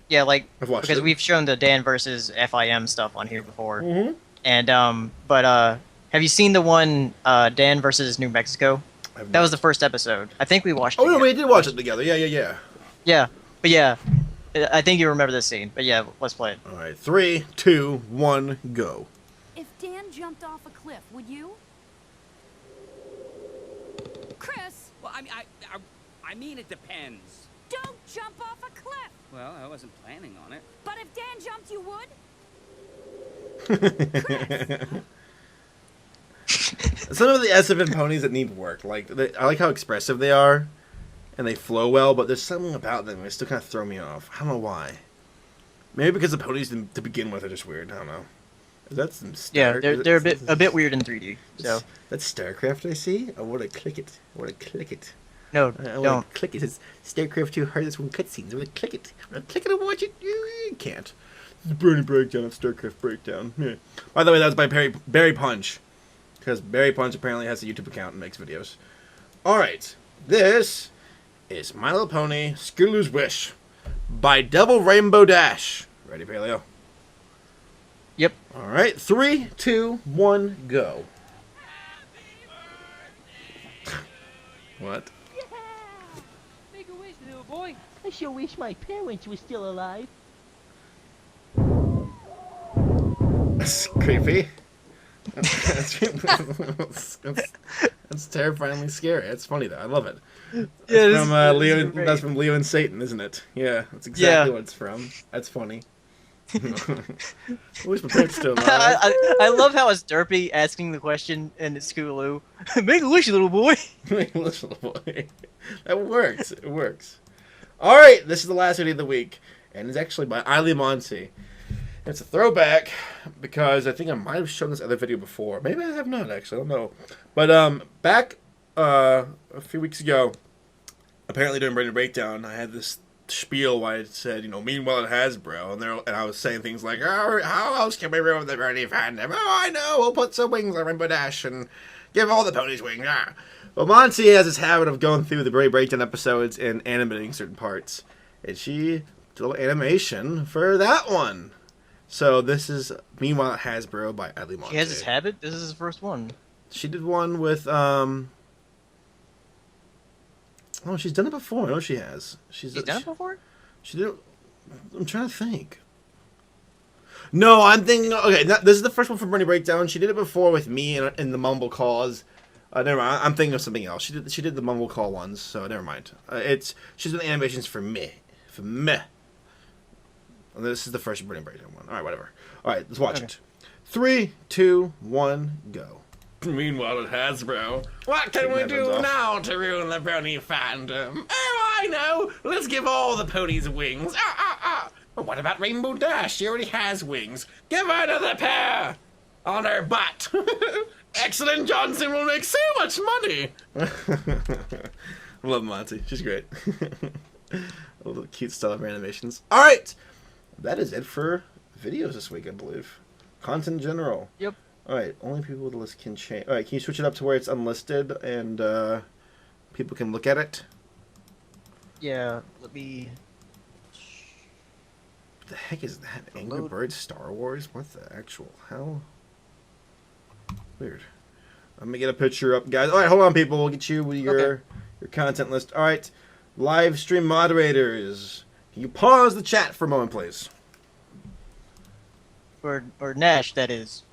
Yeah, like... I've watched because it. we've shown the Dan versus FIM stuff on here before. Mm-hmm. And, but, have you seen the one, Dan versus New Mexico? That was the first episode. I think we watched it. Oh, no, we did watch it together. Yeah. Yeah, but yeah. I think you remember this scene. But yeah, let's play it. Alright, 3, 2, 1, go. If Dan jumped off a cliff, would you? Chris! Well, I mean, it depends. Don't jump off a cliff! Well, I wasn't planning on it. But if Dan jumped, you would? Some of the SFM ponies that need work. Like, I like how expressive they are, and they flow well, but there's something about them that still kind of throw me off. I don't know why. Maybe because the ponies to begin with are just weird. I don't know. Is that some Star? Yeah, they're a bit weird in 3D. So that's StarCraft I see. I want to click it. No, I don't. want to click it. It's StarCraft 2 hardest one cutscenes. I want to click it. And watch it. You can't. It's Brony Breakdown of StarCraft Breakdown. Yeah. By the way, that was by Barry Punch. Because Barry Punch apparently has a YouTube account and makes videos. Alright. This is My Little Pony Scootaloo's Wish by Double Rainbow Dash. Ready, Paleo? Yep. Alright. 3, 2, 1, go. What? Yeah! Make a wish, little boy. I sure wish my parents were still alive. That's creepy. That's terrifyingly scary. It's funny though. I love it. That's from Leo. That's from Leo and Satan, isn't it? Yeah, that's exactly what it's from. That's funny. I wish my parents still alive. I love how it's Derpy asking the question and it's Scootaloo. Make a wish, little boy. Make a wish, little boy. That works. It works. All right, this is the last video of the week, and it's actually by Eiley Monty. It's a throwback because I think I might have shown this other video before. Maybe I have not, actually. I don't know. But back a few weeks ago, apparently during Brony Breakdown, I had this spiel where I said, meanwhile at Hasbro, and I was saying things like, oh, how else can we ruin the Brony fandom? Oh, I know, we'll put some wings on Rainbow Dash and give all the ponies wings. Ah. Well, Monty has this habit of going through the Brony Breakdown episodes and animating certain parts. And she did a little animation for that one. So this is Meanwhile at Hasbro by Adley Monte. He has his habit? This is his first one. She did one with Oh, she's done it before. I know she has. She's done it before? She did it... I'm trying to think. No, I'm thinking... Okay, this is the first one from Brony Breakdown. She did it before with me in the Mumble Calls. Never mind. I'm thinking of something else. She did the Mumble Call ones, so never mind. She's doing animations for me. For me. And this is the first Brony Breakdown one. Alright, whatever. Alright, let's watch it. 3, 2, 1, go. Meanwhile at Hasbro, what can we do now to ruin the pony fandom? Oh, I know! Let's give all the ponies wings. But what about Rainbow Dash? She already has wings. Give her another pair! On her butt! Excellent Johnson will make so much money! I love Monty. She's great. A little cute style of her animations. Alright! That is it for videos this week, I believe. Content in general. Yep. Alright, only people with the list can change. Alright, can you switch it up to where it's unlisted and people can look at it? Yeah, let me... What the heck is that? Angry Birds Star Wars? What the actual hell? Weird. I'm gonna get a picture up, guys. Alright, hold on, people. We'll get you with your content list. Alright, live stream moderators. Can you pause the chat for a moment, please? Or Nash, that is.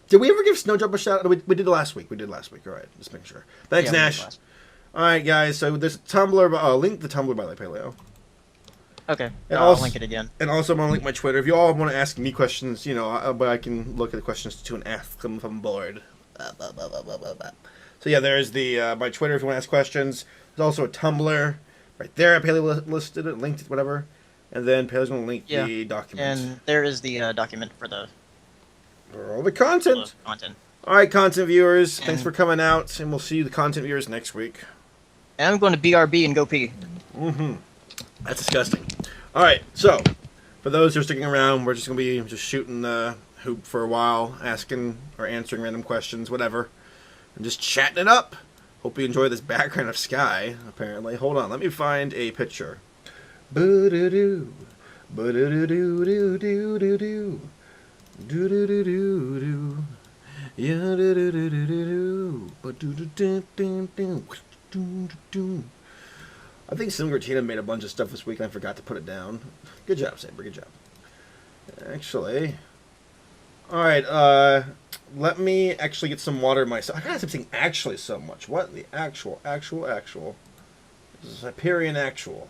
Did we ever give Snowdrop a shout out? We did last week. Alright, just making sure. Thanks, Nash. Alright, guys, so there's a Tumblr. Link the Tumblr by the Paleo. Okay, and I'll link it again. And also, I'm going to link my Twitter. If you all want to ask me questions, you know, but I can look at the questions too and ask them if I'm bored. So yeah, there's the my Twitter if you want to ask questions. There's also a Tumblr right there. Paleo listed it, linked it, whatever. And then Paleo's going to link the document. And there is the document for all the content. Alright, content viewers, thanks for coming out, and we'll see you, the content viewers, next week. And I'm going to BRB and go pee. That's disgusting. Alright, so, for those who are sticking around, we're just going to be just shooting the hoop for a while, asking or answering random questions, whatever. And just chatting it up. Hope you enjoy this background of sky, apparently. Hold on, let me find a picture. Boo-doo-doo. Boo-doo-doo-doo-doo-doo-doo. Do-do-do-do-do. Yeah, do-do-do-do-do. Ba-do-do-do-do-do. I think Simgertina made a bunch of stuff this week and I forgot to put it down. Good job, Saber. Good job. Actually. Alright, let me actually get some water myself. I gotta stop saying actually so much. What? The actual. This is Hyperion actual.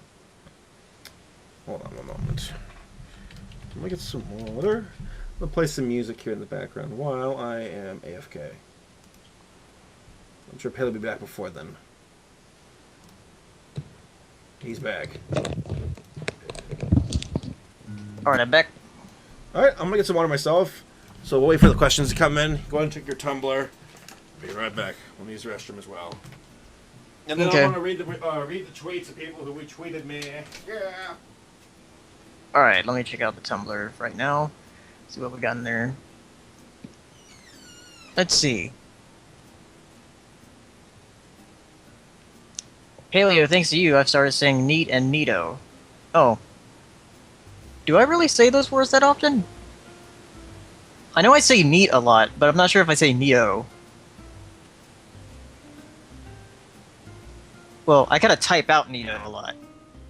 Hold on a moment. Let me get some water. I'm gonna play some music here in the background while I am AFK. I'm sure Paley will be back before then. He's back. Alright, I'm back. Alright, I'm gonna get some water myself. So we'll wait for the questions to come in. Go ahead and check your Tumblr. Be right back. We'll use the restroom as well. And then I want to read the tweets of people who retweeted me. Yeah. Alright, let me check out the Tumblr right now. See what we got in there. Let's see. Paleo, thanks to you, I've started saying neat and neato. Oh. Do I really say those words that often? I know I say neat a lot, but I'm not sure if I say neato. Well, I kind of type out neato a lot.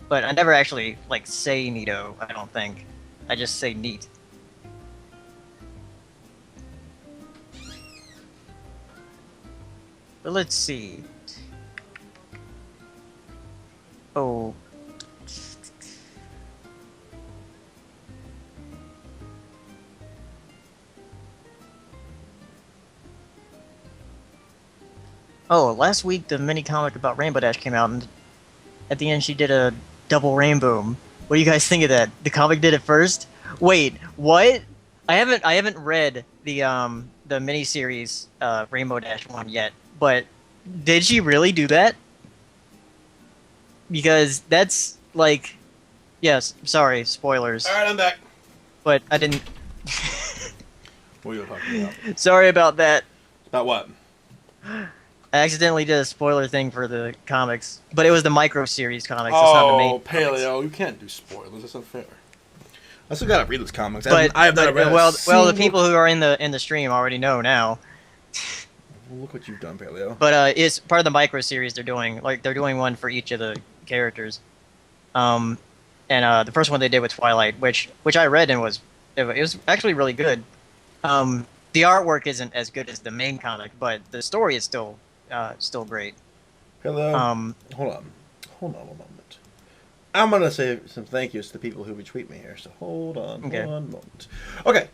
But I never actually, like, say neato, I don't think. I just say neat. But let's see. Oh. Oh, last week the mini comic about Rainbow Dash came out, and at the end she did a double rainbow. What do you guys think of that? The comic did it first? Wait, what? I haven't read the miniseries Rainbow Dash one yet, but did she really do that? Because that's like, yes, sorry, spoilers. Alright, I'm back. But I didn't. What are you talking about? Sorry about that. About what? I accidentally did a spoiler thing for the comics, but it was the micro series comics. It's not the main. Paleo, you can't do spoilers. That's unfair. I still gotta read those comics. But I have not read. well, the people who are in the stream already know now. Look what you've done, Paleo. But it's part of the micro series they're doing. Like they're doing one for each of the characters. And the first one they did with Twilight, which I read and it was actually really good. The artwork isn't as good as the main comic, but the story is still great. Hello. Hold on a moment. I'm gonna say some thank yous to the people who retweet me here. So hold on one moment. Okay,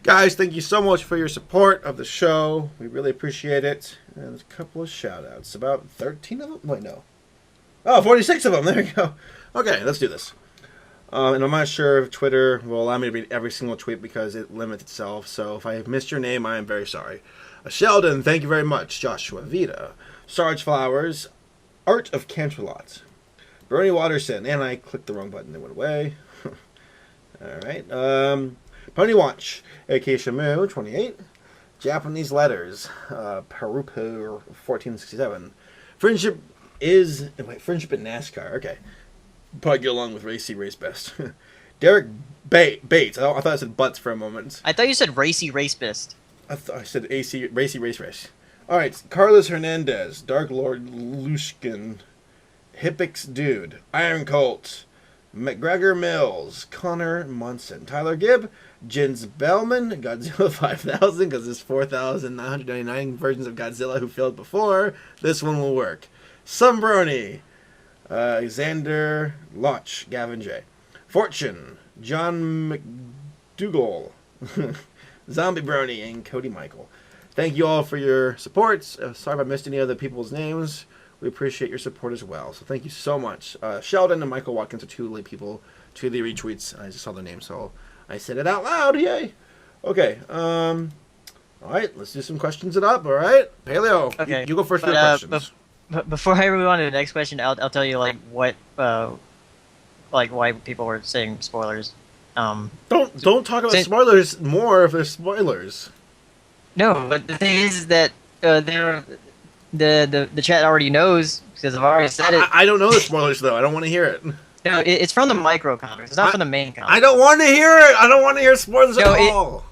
guys, thank you so much for your support of the show. We really appreciate it. And there's a couple of shout outs. About 13 of them. Wait, no. Oh, 46 of them. There we go. Okay, let's do this. And I'm not sure if Twitter will allow me to read every single tweet because it limits itself. So if I have missed your name, I am very sorry. Sheldon, thank you very much. Joshua Vita, Sarge Flowers, Art of Canterlot, Brony Watterson, and I clicked the wrong button. It went away. All right. Pony Watch, A.K. Shamu, 28. Japanese Letters, Parupo, 1467. Friendship in NASCAR. Okay. Probably get along with Racy Race Best. Derek Bates. I thought I said butts for a moment. I thought you said Racy Race Best. I thought I said Racy Race. All right. Carlos Hernandez, Dark Lord Lushkin, Hippix Dude, Iron Colt, McGregor Mills, Connor Munson, Tyler Gibb, Jins Bellman, Godzilla 5000, because there's 4,999 versions of Godzilla who failed before. This one will work. Brony. Xander Loch, Gavin J. Fortune, John McDougall, Zombie Brony, and Cody Michael. Thank you all for your support. Sorry if I missed any other people's names. We appreciate your support as well. So thank you so much. Sheldon and Michael Watkins are two of the retweets. I just saw their names, so I said it out loud. Yay! Okay. All right. Let's do some questions it up. All right, Paleo. Okay. You go first for the questions. Before I move on to the next question, I'll tell you what why people were saying spoilers. Don't talk about spoilers more if there's spoilers. No, but the thing is that the chat already knows because I've already said it. I don't know the spoilers though. I don't want to hear it. No, it's from the micro comics. It's not from the main comics. I don't want to hear it. I don't want to hear spoilers at all.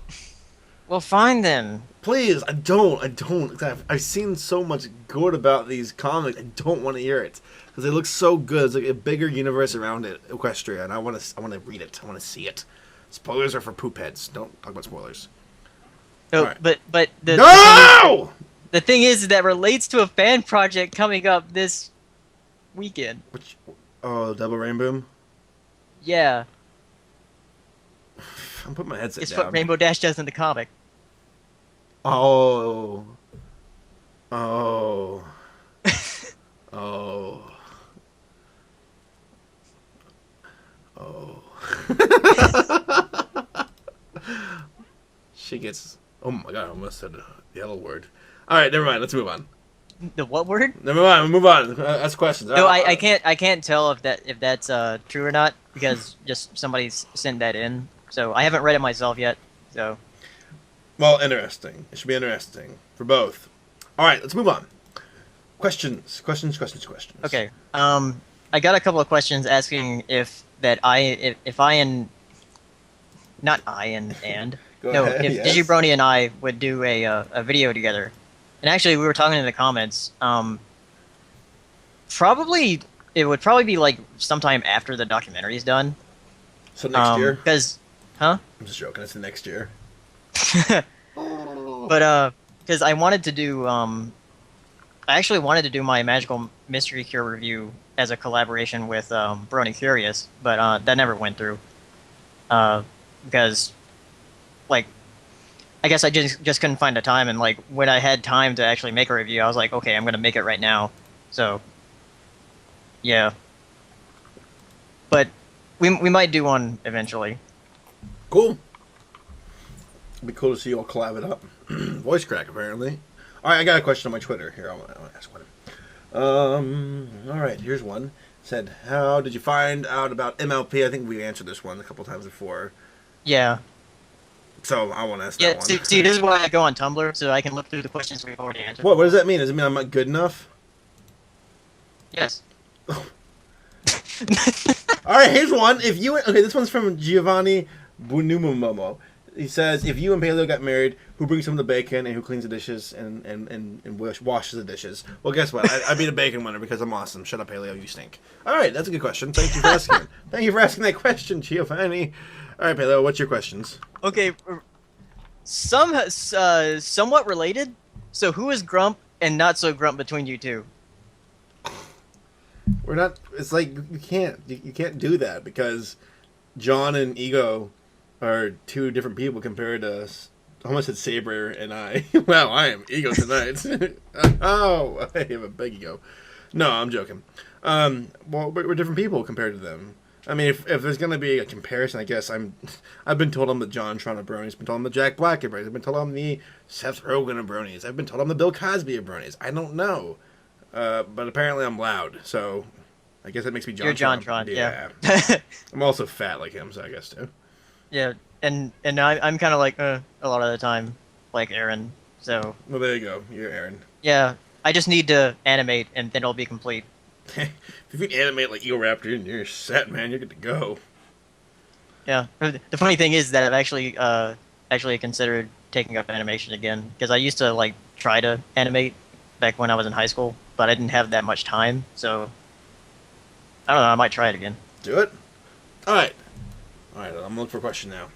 Well, fine then. Please, I don't. I've seen so much good about these comics. I don't want to hear it because it looks so good. It's like a bigger universe around it, Equestria, and I want to read it. I want to see it. Spoilers are for poop heads. Don't talk about spoilers. No, right. but the thing is that relates to a fan project coming up this weekend. Double Rainbow. Yeah. I'm putting my headset down. It's what Rainbow Dash does in the comic. Oh. She gets... Oh my god, I almost said the L word. Alright, never mind. Let's move on. The what word? Never mind. Move on. Ask questions. No, I can't tell if that's true or not because just somebody sent that in. So I haven't read it myself yet. So. Well, interesting. It should be interesting for both. All right, let's move on. Questions. Okay. I got a couple of questions asking if Digibrony and I would do a video together. And actually, we were talking in the comments. It would probably be like sometime after the documentary is done. So next year? I'm just joking. It's the next year. But because I wanted to do, I actually wanted to do my Magical Mystery Cure review as a collaboration with Brony Curious, but that never went through. Because, like, I guess I just couldn't find the time, and like when I had time to actually make a review, I was like, okay, I'm gonna make it right now. So, yeah. But we might do one eventually. Cool. It'd be cool to see you all collab it up. Voice crack, apparently. All right, I got a question on my Twitter. Here, I want to ask one. All right, here's one. It said, how did you find out about MLP? I think we answered this one a couple times before. Yeah. So I won't ask Yeah, that one. see, this is why I go on Tumblr, so I can look through the questions we've already answered. What does that mean? Does it mean I'm not good enough? Yes. All right, here's one. If you this one's from Giovanni Bunumumomo. He says, if you and Paleo got married, who brings home the bacon and who cleans the dishes and washes the dishes? Well, guess what? I'd be the bacon winner because I'm awesome. Shut up, Paleo. You stink. All right, that's a good question. Thank you for asking. Thank you for asking that question, Giovanni. All right, Paleo, what's your questions? Okay, somewhat related. So who is Grump and not so Grump between you two? We're not. It's like you can't do that because John and Ego are two different people compared to. I almost said Saber and I. Wow, I am Ego tonight. Oh, I have a big ego. No, I'm joking. Well, we're different people compared to them. I mean, if there's gonna be a comparison, I guess I've been told I'm the John Tron of Bronies. Been told I'm the Jack Black of Bronies. I've been told I'm the Seth Rogen of Bronies. I've been told I'm the Bill Cosby of Bronies. I don't know, but apparently I'm loud, so I guess that makes me John. You're John Tron. Yeah. I'm also fat like him, so I guess too. Yeah, and I'm kind of like a lot of the time, like Aaron. So. Well, there you go. You're Aaron. Yeah, I just need to animate, and then it'll be complete. If you animate like Eel Raptor, you're set, man. You're good to go. Yeah. The funny thing is that I've actually considered taking up animation again because I used to like try to animate back when I was in high school, but I didn't have that much time. So I don't know. I might try it again. Do it. All right. All right. I'm gonna look for a question now.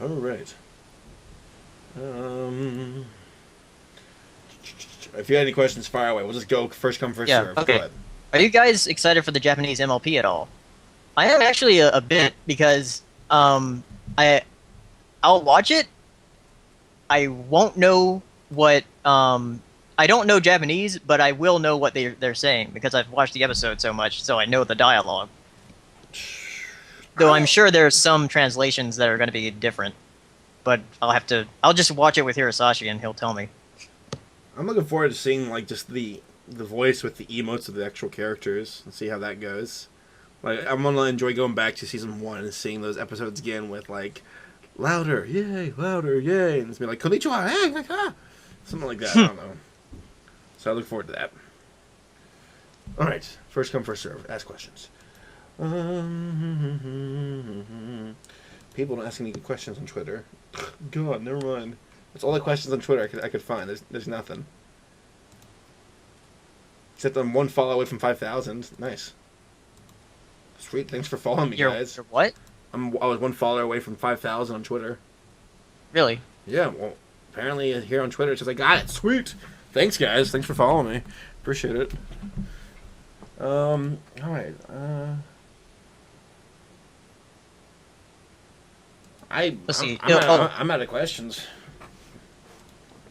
All right. If you had any questions, fire away. We'll just go first come, first serve. Okay. Go ahead. Are you guys excited for the Japanese MLP at all? I am actually a bit because I'll watch it. I won't know what I don't know Japanese, but I will know what they're saying because I've watched the episode so much, so I know the dialogue. Though I'm sure there's some translations that are going to be different, but I'll just watch it with Hirasashi and he'll tell me. I'm looking forward to seeing like just the voice with the emotes of the actual characters and see how that goes. Like I'm gonna enjoy going back to season 1 and seeing those episodes again with like louder, yay, and it's be like konnichiwa, hey, like something like that. I don't know. So I look forward to that. All right, first come, first serve. Ask questions. People don't ask any good questions on Twitter. God, never mind. That's all the questions on Twitter I could find. There's nothing. Except I'm one follow away from 5,000. Nice. Sweet. Thanks for following me, guys. You're what? I was one follower away from 5,000 on Twitter. Really? Yeah. Well, apparently here on Twitter it says I got it. Sweet. Thanks, guys. Thanks for following me. Appreciate it. All right. I'm out of questions.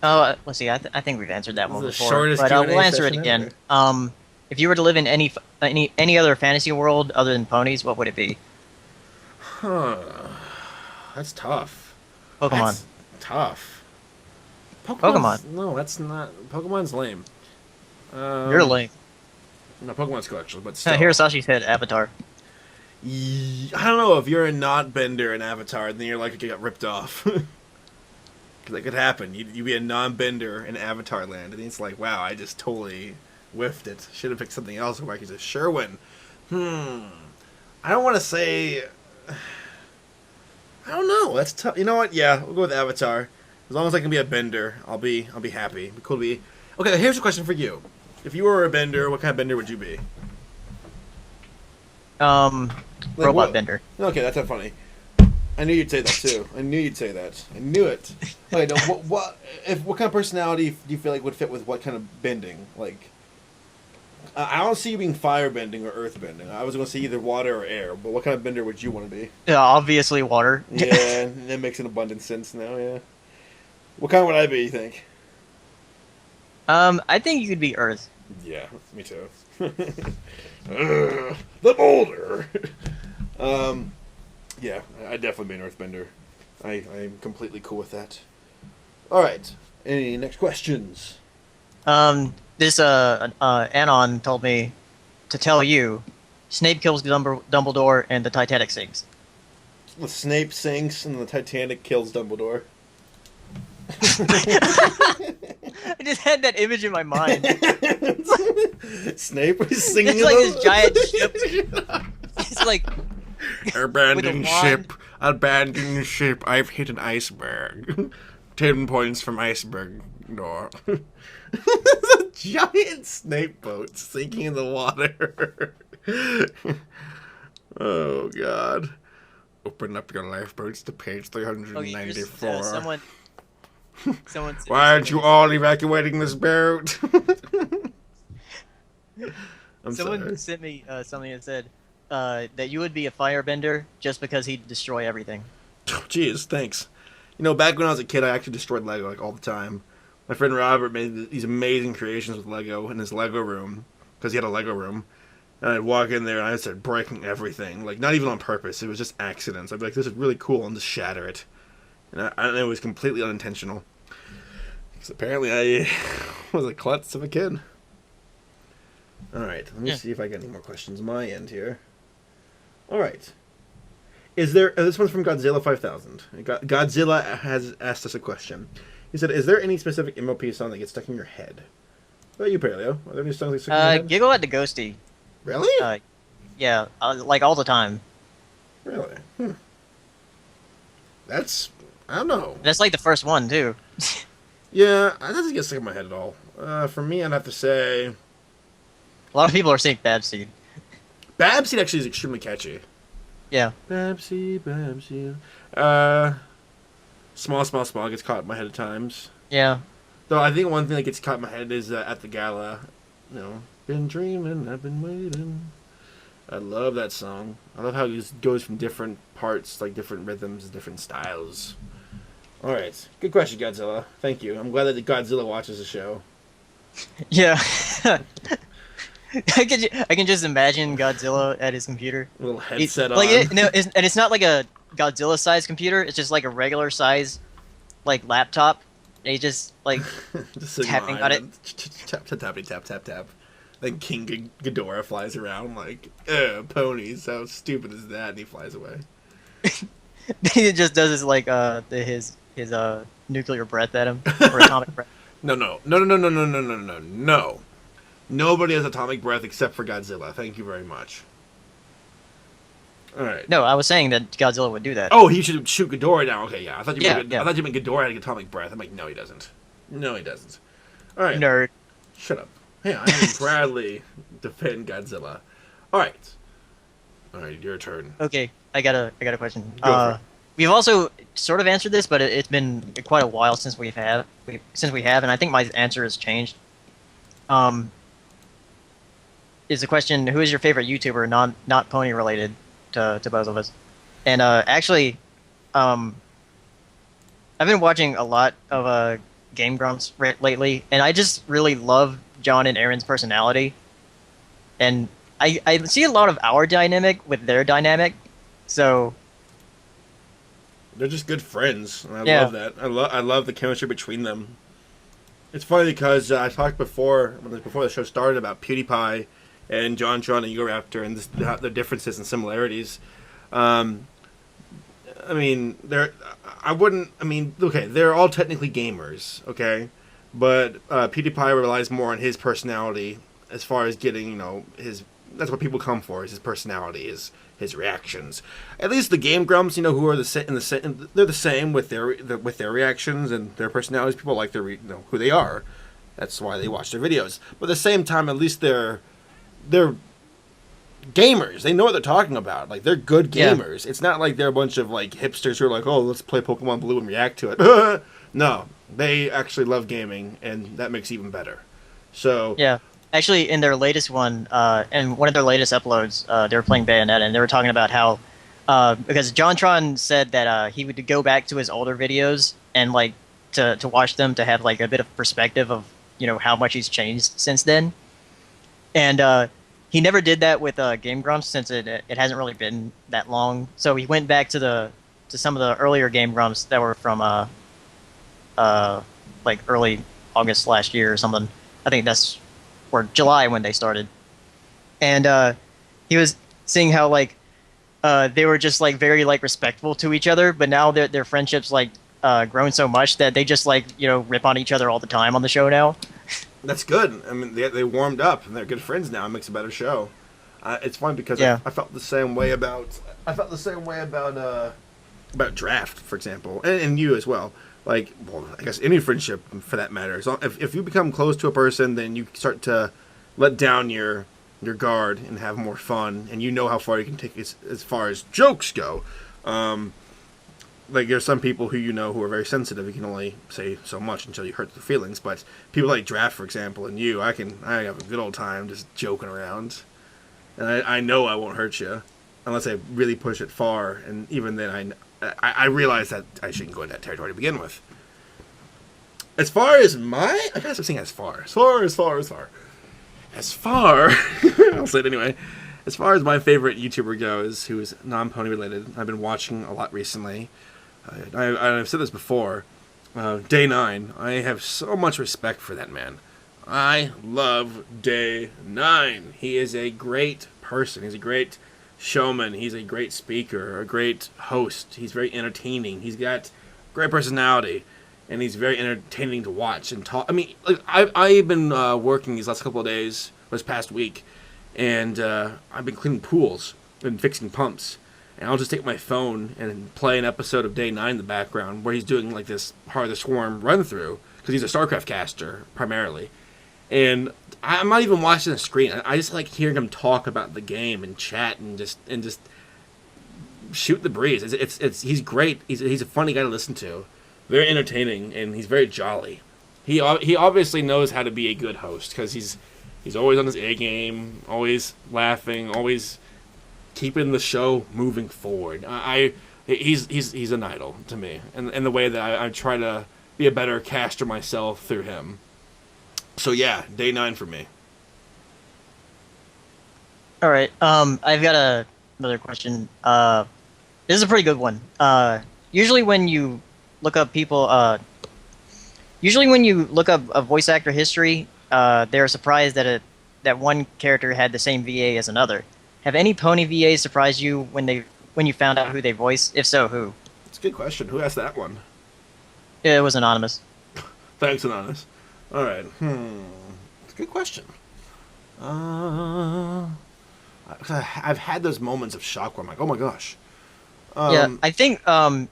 Let's see. I think we've answered that one This is the before, shortest but Q&A we'll answer it session again. ever. If you were to live in any other fantasy world other than ponies, what would it be? Huh. That's tough. Pokemon. That's tough. Pokemon. No, that's not. Pokemon's lame. You're lame. No, Pokemon's cool actually, but still. Hirasashi said Avatar. I don't know if you're a not bender in Avatar, then you're like you got ripped off. Because that could happen. You'd be a non-bender in Avatar land, and it's like, wow, I just totally whiffed it. Should have picked something else. Like he's a Sherwin. I don't want to say. I don't know. That's tough. You know what? Yeah, we'll go with Avatar. As long as I can be a bender, I'll be happy. It'd be cool to be. Okay, here's a question for you. If you were a bender, what kind of bender would you be? Robot bender. Okay, that's not funny. I knew you'd say that too. I knew you'd say that. I knew it. Okay, no, what kind of personality do you feel like would fit with what kind of bending? Like, I don't see you being fire bending or earth bending. I was going to say either water or air, but what kind of bender would you want to be? Yeah, obviously water. Yeah, that makes an abundant sense now. Yeah. What kind would I be? You think? I think you could be earth. Yeah, me too. The boulder. Yeah, I'd definitely be an earthbender. I'm completely cool with that. All right. Any next questions? This Anon told me to tell you, Snape kills Dumbledore and the Titanic sinks. Snape sinks and the Titanic kills Dumbledore. I just had that image in my mind. Snape is singing. It's like this giant ship. It's like abandoned ship. Abandoned ship. I've hit an iceberg. 10 points from iceberg door. It's a giant Snape boat sinking in the water. Oh God! Open up your lifeboats to page 394. Someone. Why aren't you all evacuating this boat? Someone sent me something that said that you would be a firebender just because he'd destroy everything. Jeez, thanks. You know, back when I was a kid, I actually destroyed Lego like all the time. My friend Robert made these amazing creations with Lego in his Lego room because he had a Lego room. And I'd walk in there and I started breaking everything, like not even on purpose. It was just accidents. I'd be like, "This is really cool," and just shatter it. And it was completely unintentional. Because apparently I was a klutz of a kid. Alright, let me see if I get any more questions on my end here. Alright. Is there... this one's from Godzilla 5000. Godzilla has asked us a question. He said, is there any specific MLP song that gets stuck in your head? What about you, Paleo? Are there any songs that stick in your head? Giggle at the Ghosty. Really? Yeah, like all the time. Really? That's... I don't know. That's like the first one, too. Yeah, that doesn't get stuck in my head at all. For me, I'd have to say... A lot of people are saying Babseed. Babseed actually is extremely catchy. Yeah. Babseed, Babseed. Small, small, small gets caught in my head at times. Yeah. Though I think one thing that gets caught in my head is at the gala. You know, been dreaming, I've been waiting. I love that song. I love how it just goes from different parts, like different rhythms, different styles. Alright. Good question, Godzilla. Thank you. I'm glad that Godzilla watches the show. Yeah. I can just imagine Godzilla at his computer. A little headset on. Like and it's not like a Godzilla-sized computer. It's just like a regular size, like laptop. And he just like just tapping on it. Tap, tap, tap, tap, tap, tap. Then King Ghidorah flies around like, ponies. How stupid is that? And he flies away. He just does his like his nuclear breath at him or atomic breath. No. Nobody has atomic breath except for Godzilla. Thank you very much. Alright. No, I was saying that Godzilla would do that. Oh, he should shoot Ghidorah down. Okay, yeah. I thought you meant Ghidorah had atomic breath. I'm like, no, he doesn't. No, he doesn't. Alright. Nerd. Shut up. Hey, I am proudly defend Godzilla. Alright. Alright, your turn. Okay, I got a question. Go for it. We've also sort of answered this, but it's been quite a while since we have, and I think my answer has changed. Is the question, who is your favorite YouTuber, not pony related to both of us? And actually, I've been watching a lot of Game Grumps lately, and I just really love John and Aaron's personality. And I see a lot of our dynamic with their dynamic, so... They're just good friends, and I love that. I love the chemistry between them. It's funny because I talked before the show started about PewDiePie and JonTron and Euraptor and the differences and similarities. I mean, they're all technically gamers, okay? But PewDiePie relies more on his personality as far as getting, that's what people come for, is his personality, is his reactions. At least the Game Grumps, who are they're the same with their reactions and their personalities. People like who they are. That's why they watch their videos. But at the same time, at least they're gamers. They know what they're talking about. Like, they're good gamers. Yeah. It's not like they're a bunch of like hipsters who are like, oh, let's play Pokemon Blue and react to it. No, they actually love gaming, and that makes it even better. So yeah. Actually, in their latest one, in one of their latest uploads, they were playing Bayonetta, and they were talking about how, because JonTron said that he would go back to his older videos and like to watch them to have like a bit of perspective of how much he's changed since then, and he never did that with Game Grumps since it hasn't really been that long. So he went back to some of the earlier Game Grumps that were from like early August last year or something. I think that's. Or July when they started, and he was seeing how like they were just like very like respectful to each other, but now their friendships like grown so much that they just like rip on each other all the time on the show now. That's good. I mean, they warmed up and they're good friends now. It makes a better show. It's fun because I felt the same way about Draft, for example, and you as well. Like, well, I guess any friendship for that matter. So if you become close to a person, then you start to let down your guard and have more fun, and you know how far you can take as far as jokes go. Like, there's some people who who are very sensitive. You can only say so much until you hurt their feelings. But people like Draft, for example, and you, I have a good old time just joking around. And I know I won't hurt you unless I really push it far. And even then, I realize that I shouldn't go into that territory to begin with. As far as I guess I'm saying as far. I'll say it anyway. As far as my favorite YouTuber goes, who is non-pony related, I've been watching a lot recently. I've said this before. Day 9. I have so much respect for that man. I love Day 9. He is a great person. He's a great showman. He's a great speaker, a great host. He's very entertaining. He's got great personality, and he's very entertaining to watch and talk. I mean, like, I've been working these last couple of days, this past week, and I've been cleaning pools and fixing pumps. And I'll just take my phone and play an episode of Day 9 in the background where he's doing like this Heart of the Swarm run through, because he's a StarCraft caster primarily. And I'm not even watching the screen. I just like hearing him talk about the game and chat and just shoot the breeze. He's great. He's a funny guy to listen to, very entertaining, and he's very jolly. He obviously knows how to be a good host, because he's always on his A game, always laughing, always keeping the show moving forward. He's an idol to me, and the way that I try to be a better caster myself through him. So yeah, Day 9 for me. All right. I've got another question. This is a pretty good one. Usually when you look up a voice actor history, they're surprised that one character had the same VA as another. Have any pony VAs surprised you when you found out who they voiced? If so, who? It's a good question. Who asked that one? It was anonymous. Thanks, anonymous. All right. It's a good question. I've had those moments of shock where I'm like, oh my gosh. Yeah, I think not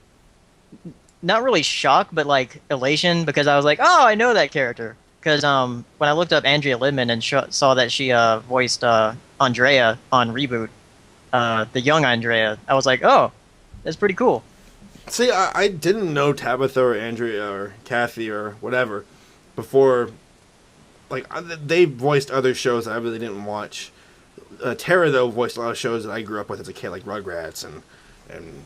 really shock, but like elation, because I was like, oh, I know that character. Because when I looked up Andrea Lidman and saw that she voiced Andrea on Reboot, the young Andrea, I was like, oh, that's pretty cool. See, I didn't know Tabitha or Andrea or Kathy or whatever before. Like, they voiced other shows that I really didn't watch. Tara, though, voiced a lot of shows that I grew up with as a kid, like Rugrats and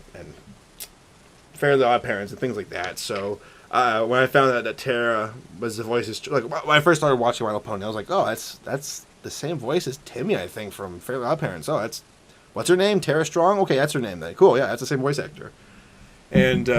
Fairly Odd Parents and things like that. So when I found out that Tara was the voice, like when I first started watching My Little Pony, I was like, oh, that's the same voice as Timmy, I think, from Fairly Odd Parents. Oh, what's her name? Tara Strong? Okay, that's her name then. Cool, yeah, that's the same voice actor. And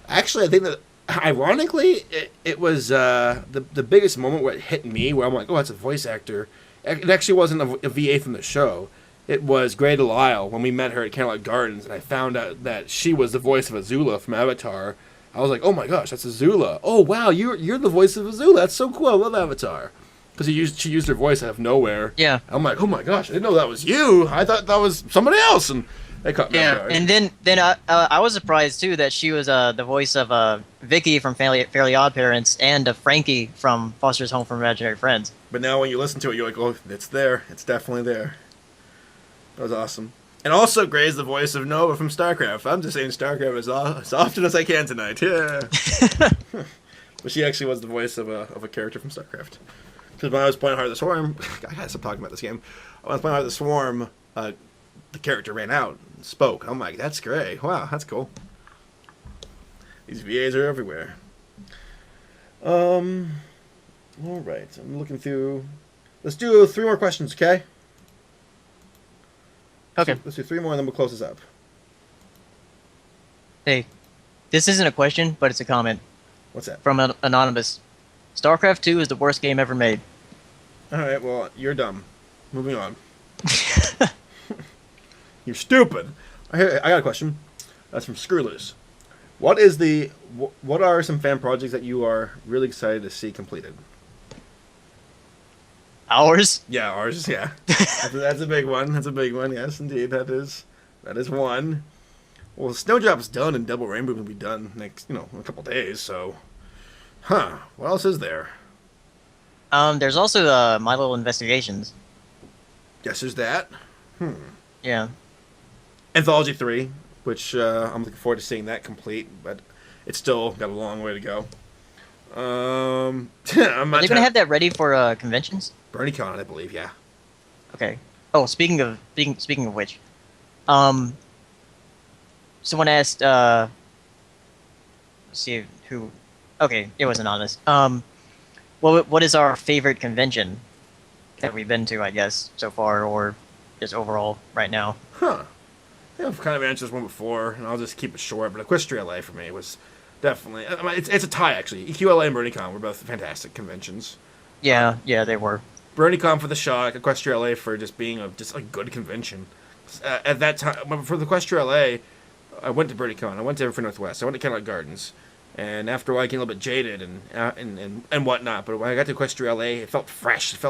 actually, I think that, ironically, it was the biggest moment where it hit me, where I'm like, oh, that's a voice actor. It actually wasn't a VA from the show. It was Grey Delisle when we met her at Candlelight Gardens, and I found out that she was the voice of Azula from Avatar. I was like, oh my gosh, that's Azula. Oh wow, you're the voice of Azula. That's so cool. I love Avatar. Because she used her voice out of nowhere. Yeah. I'm like, oh my gosh, I didn't know that was you. I thought that was somebody else, and they caught me off guard. And then I was surprised too that she was the voice of Vicky from Fairly Odd Parents and of Frankie from Foster's Home for Imaginary Friends. But now when you listen to it, you're like, oh, it's there. It's definitely there. That was awesome. And also, Gray's the voice of Nova from StarCraft. I'm just saying StarCraft as often as I can tonight. Yeah. But she actually was the voice of a character from StarCraft. Because when I was playing Heart of the Swarm, I gotta stop talking about this game. When I was playing Heart of the Swarm, the character ran out and spoke. I'm like, that's great. Wow, that's cool. These VAs are everywhere. All right, I'm looking through. Let's do 3 more questions, okay? Okay. Let's do 3 more and then we'll close this up. Hey, this isn't a question, but it's a comment. What's that? From Anonymous. StarCraft 2 is the worst game ever made. Alright, well, you're dumb. Moving on. You're stupid. I got a question. That's from Screwloose. What are some fan projects that you are really excited to see completed? Ours? Yeah, ours. Yeah, that's a big one. That's a big one. Yes, indeed, that is one. Well, Snowdrop's done, and Double Rainbow will be done next, in a couple days. So, what else is there? There's also My Little Investigations. Yes, there's that. Yeah. Anthology 3, which I'm looking forward to seeing that complete, but it's still got a long way to go. Are they gonna have that ready for conventions? BronyCon, I believe. Yeah. Okay. Oh, speaking of which, someone asked. Let's see who. Okay, it was anonymous. What is our favorite convention that we've been to? I guess so far, or just overall right now. I think I've kind of answered this one before, and I'll just keep it short. But Equestria LA for me was definitely. It's a tie actually. EQLA and BronyCon were both fantastic conventions. Yeah, they were. BronyCon for the shock, Equestria LA for just being a good convention. At that time, for the Equestria LA, I went to BronyCon. I went to Everfree Northwest. I went to Candlelight Gardens, and after a while, I became a little bit jaded and whatnot. But when I got to Equestria LA, it felt fresh. It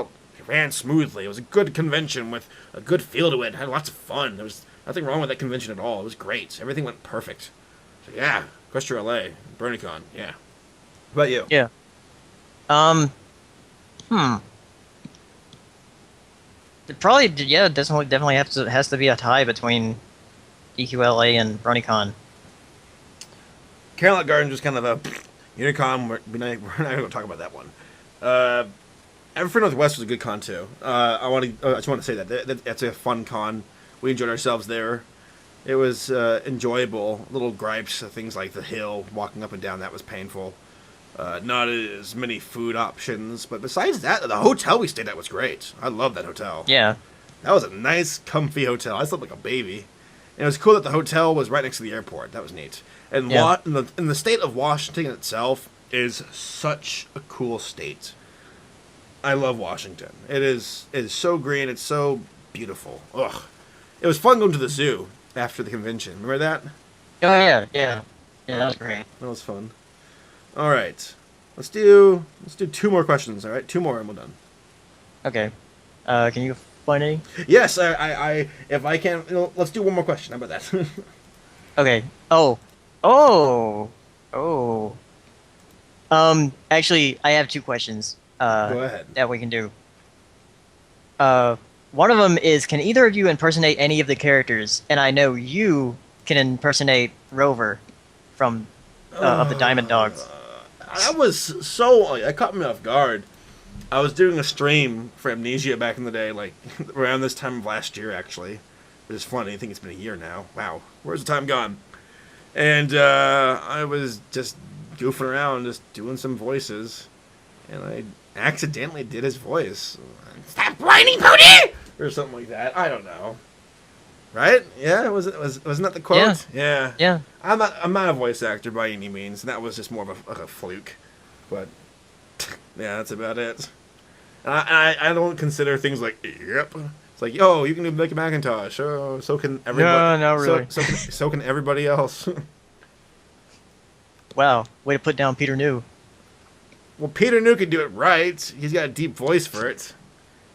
ran smoothly. It was a good convention with a good feel to it. It had lots of fun. There was nothing wrong with that convention at all. It was great. Everything went perfect. So yeah, Equestria LA, BronyCon. Yeah. What about you? Yeah. It probably, definitely has to be a tie between EQLA and BronyCon. Candlelight Gardens was kind of a Unicon. We're not going to talk about that one. Everfree Northwest was a good con too. I just want to say that's a fun con. We enjoyed ourselves there. It was enjoyable. Little gripes, things like the hill, walking up and down, that was painful. Not as many food options, but besides that, the hotel we stayed at was great. I love that hotel. Yeah. That was a nice, comfy hotel. I slept like a baby. And it was cool that the hotel was right next to the airport. That was neat. And in the state of Washington itself is such a cool state. I love Washington. It is so green. It's so beautiful. Ugh. It was fun going to the zoo after the convention. Remember that? Oh yeah. Yeah, that was great. That was fun. All right. Let's do 2 more questions, all right? 2 more and we're done. Okay. Can you find any? Yes, I if I can, let's do 1 more question. How about that? Okay. Actually, I have 2 questions. Go ahead. That we can do. One of them is, can either of you impersonate any of the characters? And I know you can impersonate Rover from of the Diamond Dogs. That caught me off guard. I was doing a stream for Amnesia back in the day, like around this time of last year, actually. Which is funny. I think it's been a year now. Wow, where's the time gone? And I was just goofing around, just doing some voices, and I accidentally did his voice. Stop whining, Pony! Or something like that. I don't know. Right? Yeah, wasn't that the quote? Yeah. I'm not a voice actor by any means, and that was just more of a fluke. But yeah, that's about it. And I don't consider things like yep. It's like, yo, you can do Mickey Macintosh. Oh, so can everybody. No, really. So can everybody else. Wow, way to put down Peter New. Well, Peter New can do it right. He's got a deep voice for it,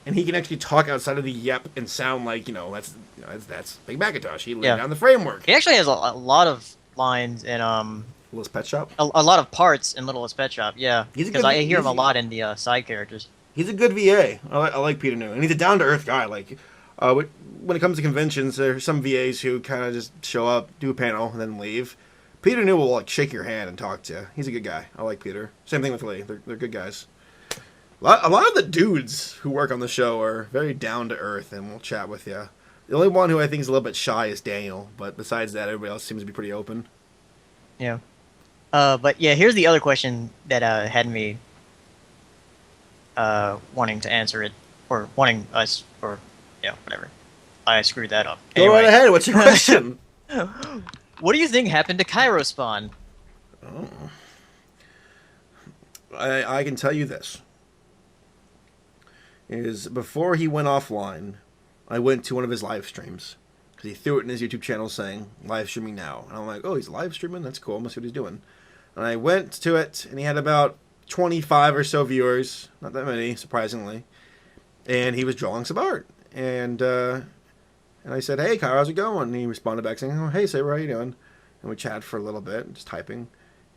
and he can actually talk outside of the yep and sound like that's Big Macintosh. He laid down the framework. He actually has a lot of lines in Littlest Pet Shop. A lot of parts in Littlest Pet Shop. Yeah, because I hear him a lot in the side characters. He's a good VA. I like Peter New, and he's a down to earth guy. Like when it comes to conventions, there are some VAs who kind of just show up, do a panel, and then leave. Peter New will like shake your hand and talk to you. He's a good guy. I like Peter. Same thing with Lee. They're good guys. A lot of the dudes who work on the show are very down to earth and will chat with you. The only one who I think is a little bit shy is Daniel, but besides that, everybody else seems to be pretty open. Yeah. But yeah, here's the other question that had me wanting to answer it, or wanting us, or yeah, whatever. I screwed that up. Go right ahead. What's your question? What do you think happened to Cairo Spawn? Oh. I can tell you this. Is before he went offline, I went to one of his live streams, because he threw it in his YouTube channel saying live streaming now, and I'm like, oh, he's live streaming. That's cool. Must see what he's doing. And I went to it, and he had about 25 or so viewers, not that many, surprisingly, and he was drawing some art, and I said, hey, Kyle, how's it going? And he responded back saying, oh, hey, Saber, how you doing? And we chatted for a little bit, just typing,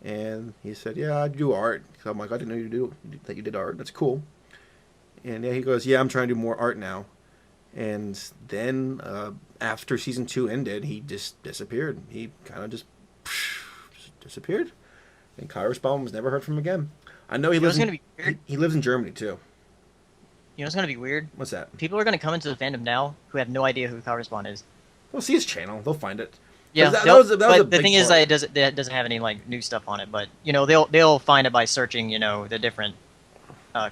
and he said, yeah, I do art. So I'm like, I didn't know that you did art. That's cool. And yeah, he goes, yeah, I'm trying to do more art now. And then after season 2 ended, he just disappeared. He kind of just disappeared. And Kyra's Bomb was never heard from again. I know he lives. He lives in Germany too. You know what's gonna be weird? What's that? People are gonna come into the fandom now who have no idea who Correspond is. They'll see his channel. They'll find it. Yeah, but the thing is that it doesn't have any like new stuff on it. But you know they'll find it by searching the different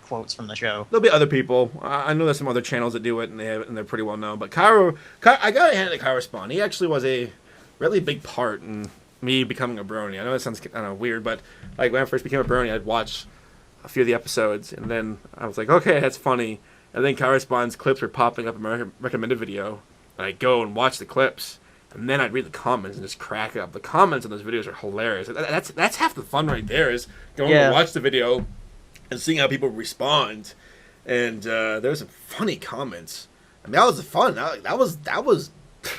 quotes from the show. There'll be other people. I know there's some other channels that do it, and they're pretty well known. But I gotta hand it to Correspond. He actually was a really big part in me becoming a Brony. I know that sounds kind of weird, but like when I first became a Brony, I'd watch a few of the episodes, and then I was like, okay, that's funny. And then Correspond's clips were popping up in my recommended video, and I'd go and watch the clips, and then I'd read the comments and just crack up. The comments on those videos are hilarious. That's half the fun right there, is going to watch the video and seeing how people respond. And there were some funny comments. I mean, that was fun. That was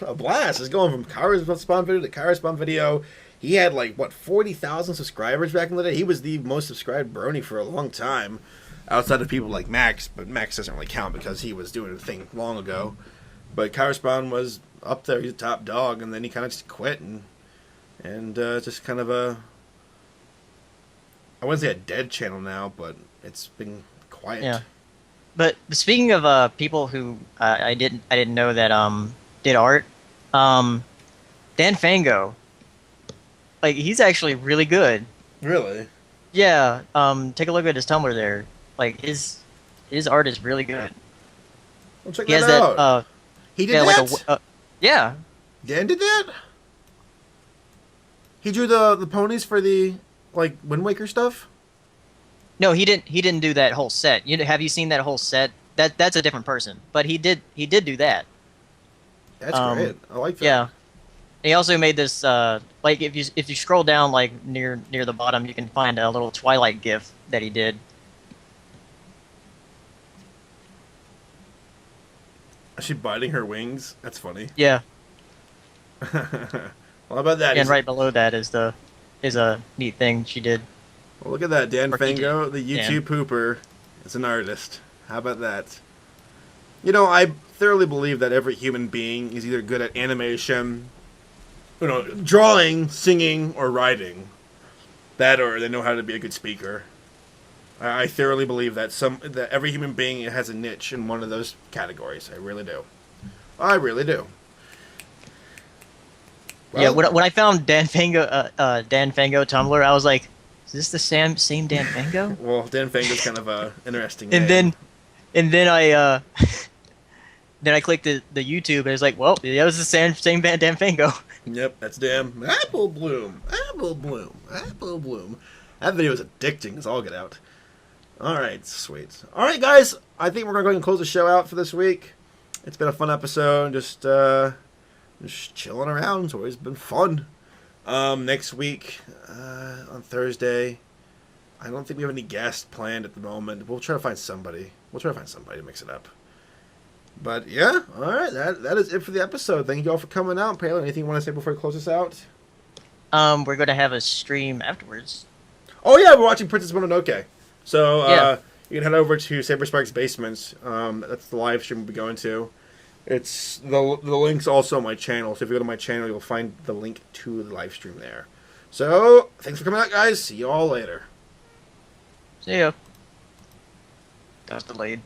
a blast. It's going from Correspond video to Correspond video. He had like 40,000 subscribers back in the day. He was the most subscribed Brony for a long time, outside of people like Max. But Max doesn't really count because he was doing a thing long ago. But Correspond was up there. He's a top dog, and then he kind of just quit and just kind of I wouldn't say a dead channel now, but it's been quiet. Yeah. But speaking of people who I didn't know that did art, Dan Fango, like he's actually really good. Really? Yeah. Take a look at his Tumblr there. Like his art is really good. Well, check that out. He did that? Like yeah. Dan did that? He drew the ponies for the Wind Waker stuff? No, he didn't do that whole set. Have you seen that whole set? That's a different person. But he did do that. That's great. I like that. Yeah. He also made this like if you scroll down like near the bottom, you can find a little Twilight GIF that he did. Is she biting her wings? That's funny. Yeah. Well, how about that? And right below that is a neat thing she did. Well, look at that. Dan Fango, the YouTube pooper, is an artist. How about that? You know, I thoroughly believe that every human being is either good at animation, drawing, singing, or writing. That or they know how to be a good speaker. I thoroughly believe that every human being has a niche in one of those categories. I really do. I really do. Well, yeah, when I found Dan Fango Tumblr, I was like, is this the same Dan Fango? Well, Dan Fango's kind of a interesting and name. then I then I clicked the YouTube and it's like, well, that was the same Dan Fango. Yep, that's Dan. Apple Bloom. That video is addicting as all get out. Alright, sweet. Alright, guys, I think we're going to go ahead and close the show out for this week. It's been a fun episode, just chilling around. It's always been fun. Next week, on Thursday, I don't think we have any guests planned at the moment. We'll try to find somebody. To mix it up. But yeah, alright, that is it for the episode. Thank you all for coming out. Paleo, anything you want to say before we close this out? We're going to have a stream afterwards. Oh yeah, we're watching Princess Mononoke. So you can head over to Saberspark's Basements. That's the live stream we'll be going to. It's the link's also on my channel. So if you go to my channel, you'll find the link to the live stream there. So thanks for coming out, guys. See you all later. See ya. That's delayed.